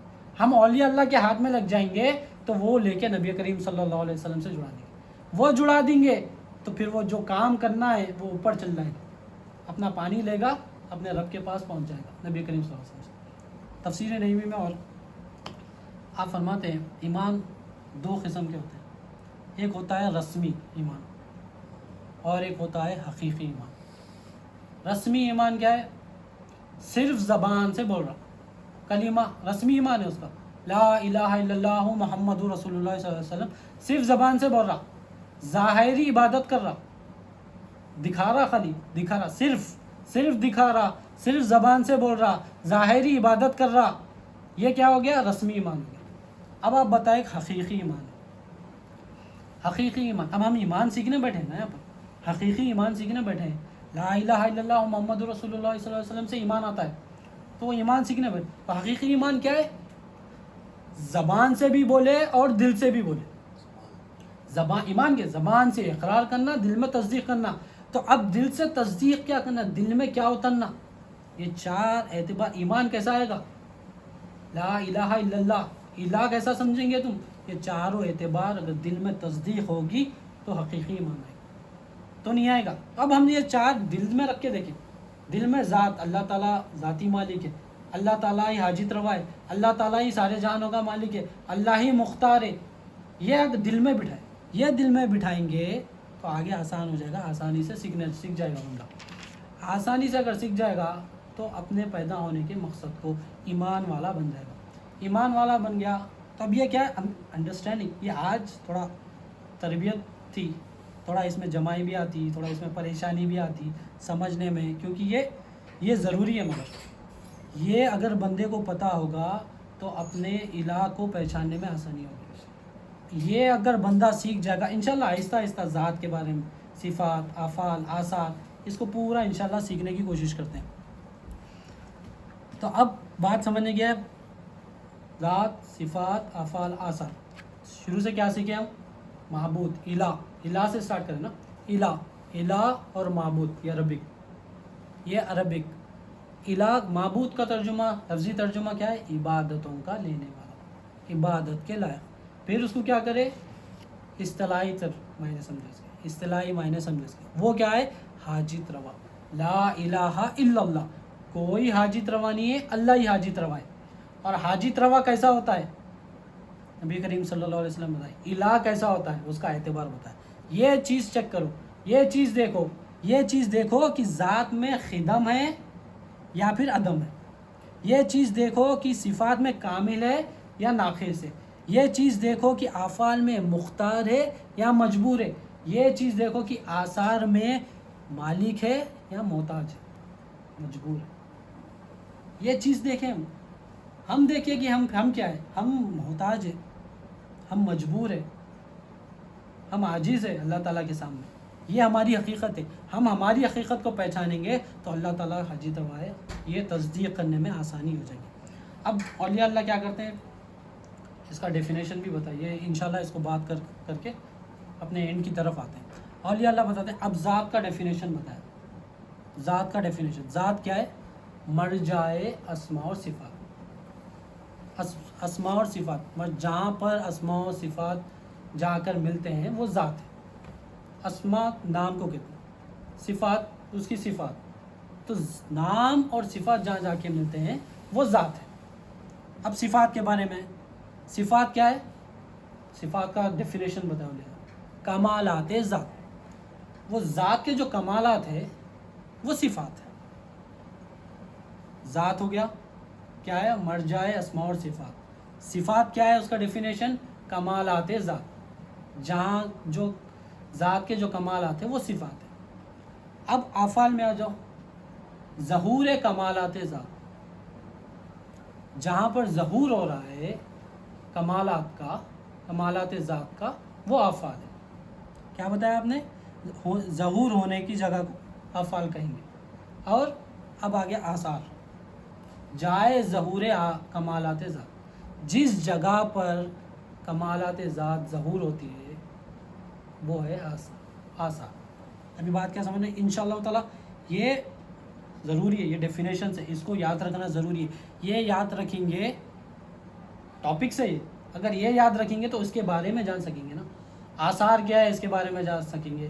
ہم اولیاء اللہ کے ہاتھ میں لگ جائیں گے تو وہ لے کے نبی کریم صلی اللہ علیہ وسلم سے جڑا دیں گے۔ وہ جڑا دیں گے تو پھر وہ جو کام کرنا ہے وہ اوپر چل جائے گا، اپنا پانی لے گا، اپنے رب کے پاس پہنچ جائے گا، نبی کریم صلی اللہ علیہ وسلم سے۔ تفسیر نبوی میں اور آپ فرماتے ہیں ایمان دو قسم کے ہوتے ہیں، ایک ہوتا ہے رسمی ایمان اور ایک ہوتا ہے حقیقی ایمان۔ رسمی ایمان کیا ہے؟ صرف زبان سے بول رہا، کلمہ رسمی ایمان ہے اس کا، لا الہ الا اللہ محمد رسول اللہ صلی اللہ علیہ وسلم، صرف زبان سے بول رہا، ظاہری عبادت کر رہا، دکھا رہا، خالی دکھا رہا، صرف دکھا رہا، صرف زبان سے بول رہا، ظاہری عبادت کر رہا، یہ کیا ہو گیا؟ رسمی ایمان ہو گیا۔ اب آپ بتائیں حقیقی ایمان ہے، حقیقی ایمان۔ اب ہم ایمان سیکھنے بیٹھے ہیں نا یہاں پر، حقیقی ایمان سیکھنے بیٹھے ہیں، لا الہ الا اللہ محمد رسول اللہ صلی اللہ علیہ وسلم سے ایمان آتا ہے تو وہ ایمان سیکھنے بیٹھے۔ تو حقیقی ایمان کیا ہے؟ زبان سے بھی بولے اور دل سے بھی بولے۔ زبان ایمان کے زبان سے اقرار کرنا، دل میں تصدیق کرنا۔ تو اب دل سے تصدیق کیا کرنا، دل میں کیا اترنا، یہ چار اعتبار ایمان کیسا آئے گا؟ لا الہ الا اللہ، الہ کیسا سمجھیں گے تم؟ یہ چاروں اعتبار اگر دل میں تصدیق ہوگی تو حقیقی ایمان آئے گا، تو نہیں آئے گا۔ اب ہم یہ چار دل میں رکھ کے دیکھیں، دل میں ذات، اللہ تعالیٰ ذاتی مالک ہے، اللہ تعالیٰ ہی حاجت روا ہے، اللہ تعالیٰ ہی سارے جہانوں کا مالک ہے، اللہ ہی مختار ہے، یہ اگر دل میں بٹھائے، یہ دل میں بٹھائیں گے تو آگے آسان ہو جائے گا، آسانی سے سیکھ جائے گا بندہ۔ آسانی سے اگر سیکھ جائے گا تو اپنے پیدا ہونے کے مقصد کو ایمان والا بن جائے گا۔ ایمان والا بن گیا تو اب یہ کیا ہے؟ انڈرسٹینڈنگ۔ یہ آج تھوڑا تربیت تھی، تھوڑا اس میں جمائی بھی آتی، تھوڑا اس میں پریشانی بھی آتی سمجھنے میں، کیونکہ یہ ضروری ہے، مگر یہ اگر بندے کو پتہ ہوگا تو اپنے الہ کو پہچاننے میں آسانی ہوگی۔ یہ اگر بندہ سیکھ جائے گا انشاءاللہ، آہستہ آہستہ ذات کے بارے میں، صفات، افعال، آثار، اس کو پورا انشاءاللہ سیکھنے کی کوشش کرتے ہیں۔ تو اب بات سمجھنے کی ہے، ذات، صفات، افعال، آثار۔ شروع سے کیا سیکھیں ہم؟ معبود، الہ، الہ سے سٹارٹ کریں نا، الہ اور معبود، یہ عربک، یہ عربک۔ الہ معبود کا ترجمہ، لفظی ترجمہ کیا ہے؟ عبادتوں کا لینے والا، عبادت کے لائق۔ پھر اس کو کیا کرے؟ اصطلاحی معنی سمجھے اس کے، اصطلاحی معنی سمجھے اس کے، وہ کیا ہے؟ حاجت روا، لا الہ الا اللہ، کوئی حاجت روا نہیں ہے، اللہ ہی حاجت روا ہے۔ اور حاجت روا کیسا ہوتا ہے؟ نبی کریم صلی اللہ علیہ وسلم بتائیں الہ کیسا ہوتا ہے، اس کا اعتبار بتائیں. یہ چیز چیک کرو، یہ چیز دیکھو کہ ذات میں خدم ہے یا پھر عدم ہے. یہ چیز دیکھو کہ صفات میں کامل ہے یا ناقص ہے. یہ چیز دیکھو کہ افعال میں مختار ہے یا مجبور ہے. یہ چیز دیکھو کہ آثار میں مالک ہے یا محتاج ہے، مجبور ہے. یہ چیز دیکھیں ہم دیکھیں کہ ہم کیا ہے، ہم محتاج ہیں، ہم مجبور ہیں، ہم عاجز ہیں اللہ تعالیٰ کے سامنے. یہ ہماری حقیقت ہے. ہم ہماری حقیقت کو پہچانیں گے تو اللہ تعالیٰ حاجی ہے، یہ تصدیق کرنے میں آسانی ہو جائے گی. اب اولیاء اللہ کیا کرتے ہیں، اس کا ڈیفینیشن بھی بتائیے انشاءاللہ. اس کو بات کر کے اپنے اینڈ کی طرف آتے ہیں. اولیاء اللہ بتاتے ہیں. اب ذات کا ڈیفینیشن بتایا. ذات کا ڈیفینیشن، ذات کیا ہے، مرجائے اسماء اور صفات. اسماء اور صفات، جہاں پر اسماء اور صفات جا کر ملتے ہیں وہ ذات ہے. اسماء نام کو کہتے ہیں، صفات اس کی صفات. تو نام اور صفات جہاں جا کے ملتے ہیں وہ ذات ہے. اب صفات کے بارے میں، صفات کیا ہے، صفات کا ڈیفینیشن بتاؤ. کمالات ذات، وہ ذات کے جو کمالات ہے وہ صفات ہے. ذات ہو گیا کیا ہے، مرجع اسماء اور صفات. صفات کیا ہے، اس کا ڈیفینیشن کمالات ذات، جہاں جو ذات کے جو کمالات ہیں وہ صفات ہے. اب افعال میں آ جاؤ. ظہور کمالات ذات، جہاں پر ظہور ہو رہا ہے کمالات ذات کا، وہ افعال ہے. کیا بتایا آپ نے، ظہور ہونے کی جگہ کو افعال کہیں گے. اور اب آگے آثار، جائے ظہور کمالات ذات، جس جگہ پر کمالات ذات ظہور ہوتی ہے وہ ہے آثار. ابھی بات کیا سمجھنا انشاءاللہ تعالیٰ. یہ ضروری ہے، یہ ڈیفینیشن سے اس کو یاد رکھنا ضروری ہے. یہ یاد رکھیں گے ٹاپک سے، اگر یہ یاد رکھیں گے تو اس کے بارے میں جان سکیں گے نا. آثار کیا ہے اس کے بارے میں جان سکیں گے،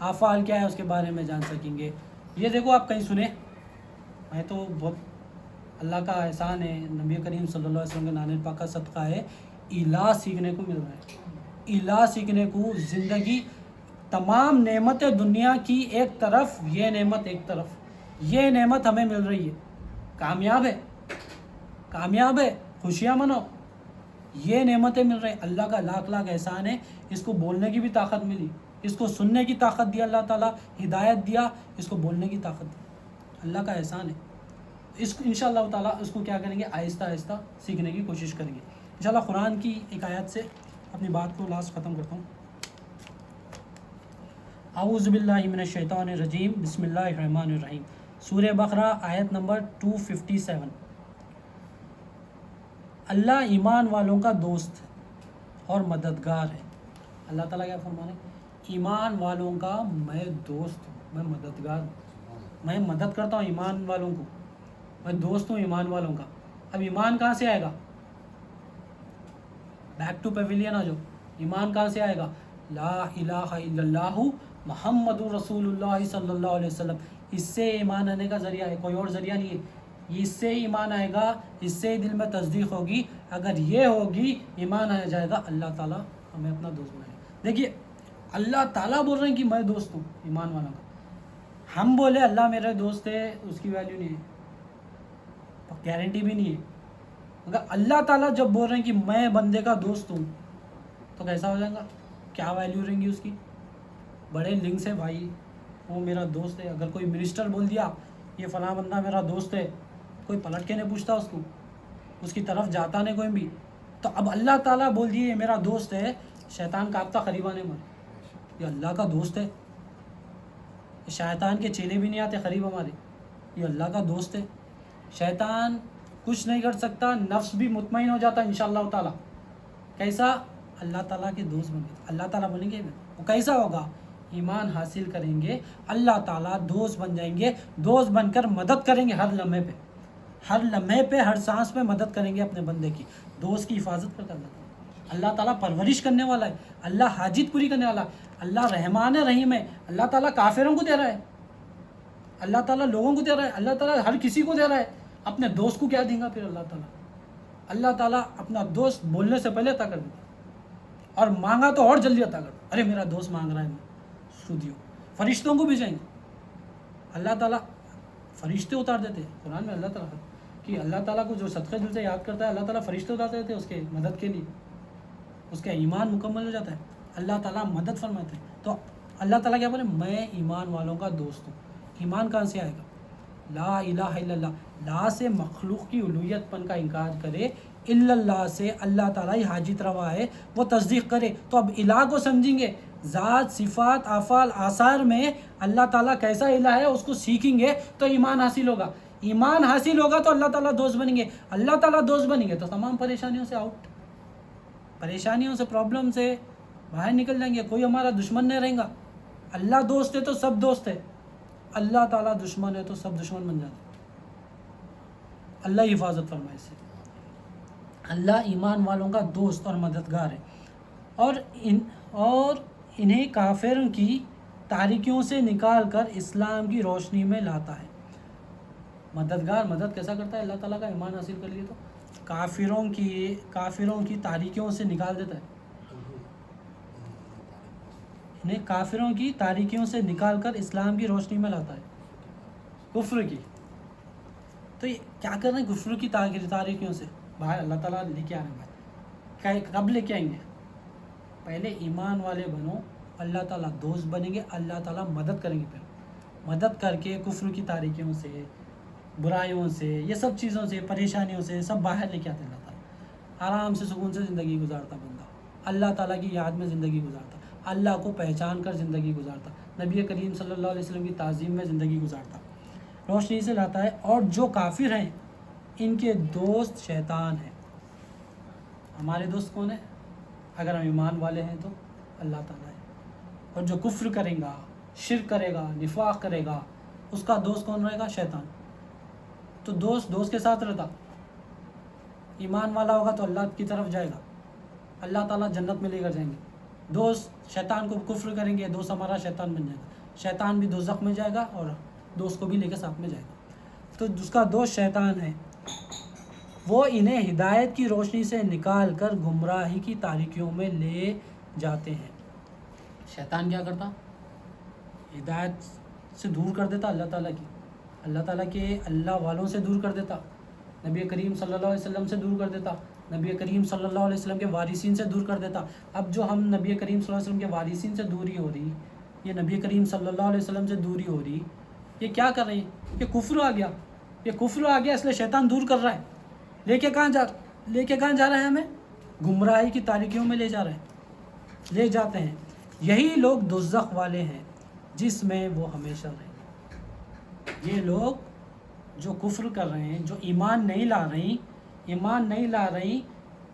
افعال کیا ہے اس کے بارے میں جان سکیں گے. یہ دیکھو آپ کہیں سنیں، میں تو بہت اللہ کا احسان ہے، نبی کریم صلی اللہ علیہ وسلم کے نان پاک کا صدقہ ہے، الہ سیکھنے کو مل رہا ہے. الہ سیکھنے کو، زندگی، تمام نعمت دنیا کی ایک طرف، یہ نعمت ایک طرف، یہ نعمت ہمیں مل رہی ہے. کامیاب ہے، خوشیاں منو. یہ نعمتیں مل رہی ہیں، اللہ کا لاکھ لاکھ احسان ہے. اس کو بولنے کی بھی طاقت ملی، اس کو سننے کی طاقت دی اللہ تعالیٰ، ہدایت دیا، اس کو بولنے کی طاقت دی. اللہ کا احسان ہے. اس کو انشاءاللہ تعالیٰ اس کو کیا کریں گے، آہستہ آہستہ سیکھنے کی کوشش کریں گے انشاءاللہ. قرآن کی ایک آیت سے اپنی بات کو لاسٹ ختم کرتا ہوں. اعوذ باللہ من الشیطان الرجیم، بسم اللہ الرحمن الرحیم. سورہ بقرہ آیت نمبر 257. اللہ ایمان والوں کا دوست اور مددگار ہے. اللہ تعالیٰ کیا فرما رہے ہیں، ایمان والوں کا میں دوست ہوں، میں مددگار ہوں، میں مدد کرتا ہوں ایمان والوں کو، میں دوست ہوں ایمان والوں کا. اب ایمان کہاں سے آئے گا، بیک ٹو پیویلین آ جاؤ. ایمان کہاں سے آئے گا، لا الہ الا اللہ محمد رسول اللہ صلی اللہ علیہ وسلم. اس سے ایمان آنے کا ذریعہ ہے، کوئی اور ذریعہ نہیں ہے. اس سے ایمان آئے گا، اس سے دل میں تصدیق ہوگی. اگر یہ ہوگی ایمان آ جائے گا، اللہ تعالیٰ ہمیں اپنا دوست بنائے. دیکھیے اللہ تعالیٰ بول رہے ہیں کہ میں دوست ہوں ایمان والوں کا. ہم بولے اللہ میرا دوست ہے، اس کی ویلیو نہیں ہے، گارنٹی بھی نہیں ہے. اگر اللہ تعالیٰ جب بول رہے ہیں کہ میں بندے کا دوست ہوں تو کیسا ہو جائے گا، کیا ویلیو رہیں گی اس کی. بڑے لنک سے بھائی وہ میرا دوست ہے. اگر کوئی منسٹر بول دیا یہ فلاں بندہ میرا دوست ہے، کوئی پلٹ کے نہیں پوچھتا اس کو، اس کی طرف جاتا نہیں کوئی بھی. تو اب اللہ تعالیٰ بول دیے یہ میرا دوست ہے، شیطان کانپتا قریبا نہیں مارے، یہ اللہ کا دوست ہے. شیطان کے چیلے بھی نہیں آتے قریب ہمارے، یہ اللہ کا دوست ہے. شیطان کچھ نہیں کر سکتا، نفس بھی مطمئن ہو جاتا انشاءاللہ تعالیٰ. کیسا، اللہ تعالیٰ کے دوست بن گئے. اللہ تعالیٰ بولیں گے وہ کیسا ہوگا، ایمان حاصل کریں گے، اللہ تعالیٰ دوست بن جائیں گے. دوست بن کر مدد کریں گے ہر لمحے پہ، ہر سانس پہ مدد کریں گے اپنے بندے کی. دوست کی حفاظت کرتا اللہ تعالیٰ پرورش کرنے والا ہے، اللہ حاجت پوری کرنے والا ہے، اللہ رحمان رحیم ہے. اللہ تعالیٰ کافروں کو دے رہا ہے، اللہ تعالیٰ لوگوں کو دے رہا ہے، اللہ تعالیٰ ہر کسی کو دے رہا ہے. اپنے دوست کو کیا دیں گا پھر اللہ تعالیٰ. اللہ تعالیٰ اپنا دوست بولنے سے پہلے عطا کر دیتا ہے، اور مانگا تو اور جلدی عطا کرتا ہے. ارے میرا دوست مانگ رہا ہے اس کو دیو. فرشتوں کو بھی چاہیے. اللہ تعالیٰ فرشتے اتار دیتے ہیں قرآن میں. اللہ تعالیٰ کہ اللہ تعالیٰ کو جو صدقے دل سے یاد کرتا ہے اللہ تعالیٰ فرشتے اتار دیتے ہیں اس کے مدد کے لیے. اس کا ایمان مکمل ہو جاتا ہے, اللہ تعالیٰ مدد فرماتے ہیں. تو اللہ تعالیٰ کیا بولے, میں ایمان والوں کا دوست ہوں. ایمان کہاں سے آئے گا؟ لا الہ الا اللہ. لا سے مخلوق کی الوہیت پن کا انکار کرے, الا اللہ سے اللہ تعالیٰ ہی حاجت روا ہے وہ تصدیق کرے. تو اب الہ کو سمجھیں گے, ذات صفات افعال آثار میں اللہ تعالیٰ کیسا الہ ہے اس کو سیکھیں گے تو ایمان حاصل ہوگا. ایمان حاصل ہوگا تو اللہ تعالیٰ دوست بنیں گے. اللہ تعالیٰ دوست بنیں گے تو تمام پریشانیوں سے آؤٹ, پریشانیوں سے پرابلم سے باہر نکل جائیں گے. کوئی ہمارا دشمن نہیں رہیں گا. اللہ دوست ہے تو سب دوست ہے, اللہ تعالیٰ دشمن ہے تو سب دشمن بن جاتے. اللہ حفاظت فرمائے سے. اللہ ایمان والوں کا دوست اور مددگار ہے, اور انہیں کافروں کی تاریکیوں سے نکال کر اسلام کی روشنی میں لاتا ہے. مددگار مدد کیسا کرتا ہے؟ اللہ تعالیٰ کا ایمان حاصل کر لیے تو کافروں کی تاریکیوں سے نکال دیتا ہے. انہیں کافروں کی تاریکیوں سے نکال کر اسلام کی روشنی میں لاتا ہے. کفر کی تو یہ کیا کر رہے ہیں؟ کفر کی تاریکیوں سے باہر اللہ تعالیٰ لے کے آ رہے ہیں. کب لے کے آئیں گے؟ پہلے ایمان والے بنو, اللہ تعالیٰ دوست بنیں گے, اللہ تعالیٰ مدد کریں گے. پھر مدد کر کے کفر کی تاریکیوں سے, برائیوں سے, یہ سب چیزوں سے, پریشانیوں سے سب باہر لے کے آتے. اللہ تعالیٰ آرام سے سکون سے زندگی گزارتا بندہ, اللہ تعالیٰ کی یاد میں زندگی گزارتا, اللہ کو پہچان کر زندگی گزارتا, نبی کریم صلی اللہ علیہ وسلم کی تعظیم میں زندگی گزارتا, روشنی سے لاتا ہے. اور جو کافر ہیں ان کے دوست شیطان ہیں. ہمارے دوست کون ہیں؟ اگر ہم ایمان والے ہیں تو اللہ تعالیٰ ہے. اور جو کفر کرے گا, شرک کرے گا, نفاق کرے گا, اس کا دوست کون رہے گا؟ شیطان. تو دوست کے ساتھ رہتا. ایمان والا ہوگا تو اللہ کی طرف جائے گا, اللہ تعالیٰ جنت میں لے کر جائیں گے. دوست شیطان کو کفر کریں گے, دوست ہمارا شیطان بن جائے گا. شیطان بھی دوزخ میں جائے گا اور دوست کو بھی لے کے ساتھ میں جائے گا. تو جس کا دوست شیطان ہے وہ انہیں ہدایت کی روشنی سے نکال کر گمراہی کی تاریکیوں میں لے جاتے ہیں. شیطان کیا کرتا؟ ہدایت سے دور کر دیتا اللہ تعالیٰ کی, اللہ تعالیٰ کے اللہ والوں سے دور کر دیتا, نبی کریم صلی اللہ علیہ وسلم سے دور کر دیتا, نبی کریم صلی اللہ علیہ وسلم کے وارثین سے دور کر دیتا. اب جو ہم نبی کریم صلی اللہ علیہ وسلم کے وارثین سے دوری ہو رہی, یہ نبی کریم صلی اللہ علیہ وسلم سے دوری ہو رہی, یہ کیا کر رہے ہیں؟ یہ کفر آ گیا, یہ کفر آ گیا, اس لیے شیطان دور کر رہا ہے. لے کے کہاں جا رہا ہے؟ ہمیں گمراہی کی تاریکیوں میں لے جا رہے ہیں, لے جاتے ہیں. یہی لوگ دوزخ والے ہیں جس میں وہ ہمیشہ رہیں گے. یہ لوگ جو کفر کر رہے ہیں, جو ایمان نہیں لا رہی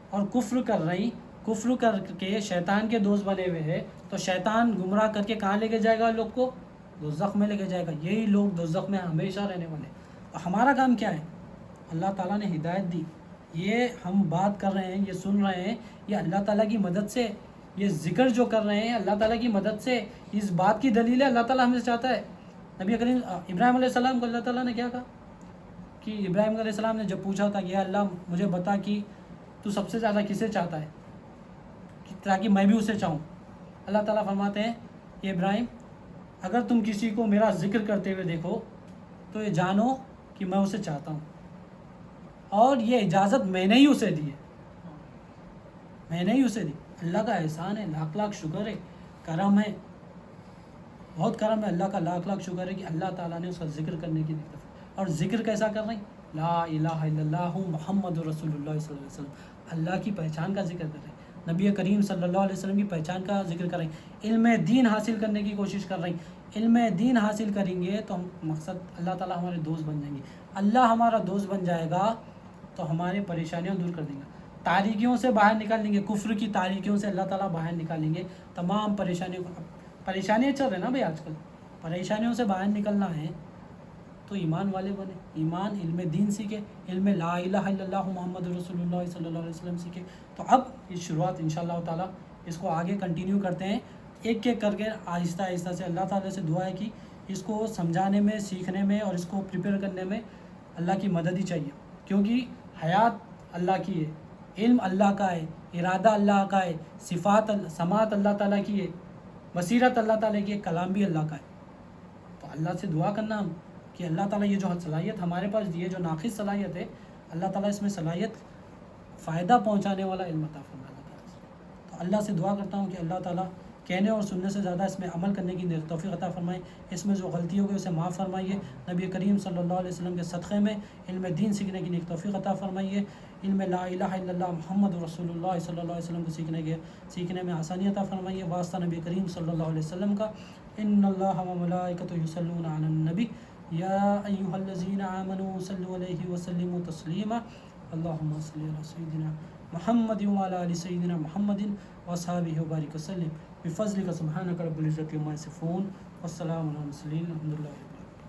اور کفر کر رہی, کفر کر کے شیطان کے دوست بنے ہوئے ہیں, تو شیطان گمراہ کر کے کہاں لے کے جائے گا لوگ کو؟ دوزخ میں لے کے جائے گا. یہی لوگ دوزخ میں ہمیشہ رہنے والے ہیں. اور ہمارا کام کیا ہے؟ اللہ تعالیٰ نے ہدایت دی, یہ ہم بات کر رہے ہیں, یہ سن رہے ہیں, یہ اللہ تعالیٰ کی مدد سے, یہ ذکر جو کر رہے ہیں اللہ تعالیٰ کی مدد سے. اس بات کی دلیل ہے اللہ تعالیٰ ہمیں چاہتا ہے. نبی کریم ابراہیم علیہ السلام کو اللہ تعالیٰ نے کیا کہا کہ ابراہیم علیہ السلام نے جب پوچھا تھا کہ یا اللہ مجھے بتا کہ تو سب سے زیادہ کسے چاہتا ہے تاکہ میں بھی اسے چاہوں. اللہ تعالیٰ فرماتے ہیں کہ ابراہیم اگر تم کسی کو میرا ذکر کرتے ہوئے دیکھو تو یہ جانو کہ میں اسے چاہتا ہوں, اور یہ اجازت میں نے ہی اسے دی ہے, میں نے ہی اسے دی. اللہ کا احسان ہے, لاکھ لاکھ شکر ہے, کرم ہے, بہت کرم ہے اللہ کا, لاکھ لاکھ شکر ہے کہ اللہ تعالیٰ نے اس کا ذکر کرنے کی طرف. اور ذکر کیسا کر رہے ہیں؟ لا الہ الا اللہ محمد رسول اللہ صلی اللہ علیہ وسلم, اللہ کی پہچان کا ذکر کر رہے ہیں, نبی کریم صلی اللہ علیہ وسلم کی پہچان کا ذکر کر رہے ہیں, علم دین حاصل کرنے کی کوشش کر رہے ہیں. علم دین حاصل کریں گے تو مقصد اللہ تعالیٰ ہمارے دوست بن جائیں گے. اللہ ہمارا دوست بن جائے گا تو ہماری پریشانیاں دور کر دیں گے, تاریکیوں سے باہر نکال دیں گے, کفر کی تاریکیوں سے اللہ تعالیٰ باہر نکالیں گے تمام پریشانیوں کو. پریشانیاں چل رہے ہیں نا بھائی آج کل, پریشانیوں سے باہر نکلنا ہے تو ایمان والے بنے, ایمان علم دین سیکھے, علم لا الہ الا اللہ محمد رسول اللہ صلی اللہ علیہ وسلم سیکھے. تو اب اس شروعات انشاءاللہ تعالیٰ اس کو آگے کنٹینیو کرتے ہیں, ایک ایک کر کے آہستہ آہستہ سے. اللہ تعالیٰ سے دعا ہے کہ اس کو سمجھانے میں, سیکھنے میں اور اس کو پریپیئر کرنے میں اللہ کی مدد ہی چاہیے, کیونکہ حیات اللہ کی ہے، علم اللہ کا ہے، ارادہ اللہ کا ہے، سماعت اللہ تعالیٰ کی ہے، بصیرت اللہ تعالیٰ کی ہے، کلام بھی اللہ کا ہے۔ تو اللہ سے دعا کرنا ہم کہ اللہ تعالیٰ یہ جو صلاحیت ہمارے پاس دی ہے، جو ناقص صلاحیت ہے، اللہ تعالیٰ اس میں صلاحیت فائدہ پہنچانے والا علم عطا فرمائے اللہ تعالیٰ سے۔ تو اللہ سے دعا کرتا ہوں کہ اللہ تعالیٰ کہنے اور سننے سے زیادہ اس میں عمل کرنے کی توفیق عطا فرمائے، اس میں جو غلطی ہوگی اسے معاف فرمائیے، نبی کریم صلی اللہ علیہ وسلم کے صدقے میں علم دین سیکھنے کی نیک توفیق عطا فرمائیے، علم لا الہ الا اللہ محمد رسول اللہ صلی اللہ علیہ وسلم کو سیکھنے میں آسانی عطا فرمائیے، واسطہ نبی کریم صلی اللہ علیہ وسلم کا۔ ان اللہ و ملائکتہ یصلون علی النبی یا ایھا الذین آمنوا صلوا علیہ وسلموا تسلیما، اللہم صل علی سیدنا محمد وعلی آل سیدنا محمد وصحبہ وبارک وسلم بفضلک سبحانک رب العزۃ عما یصفون والسلام علی المرسلین الحمد للہ۔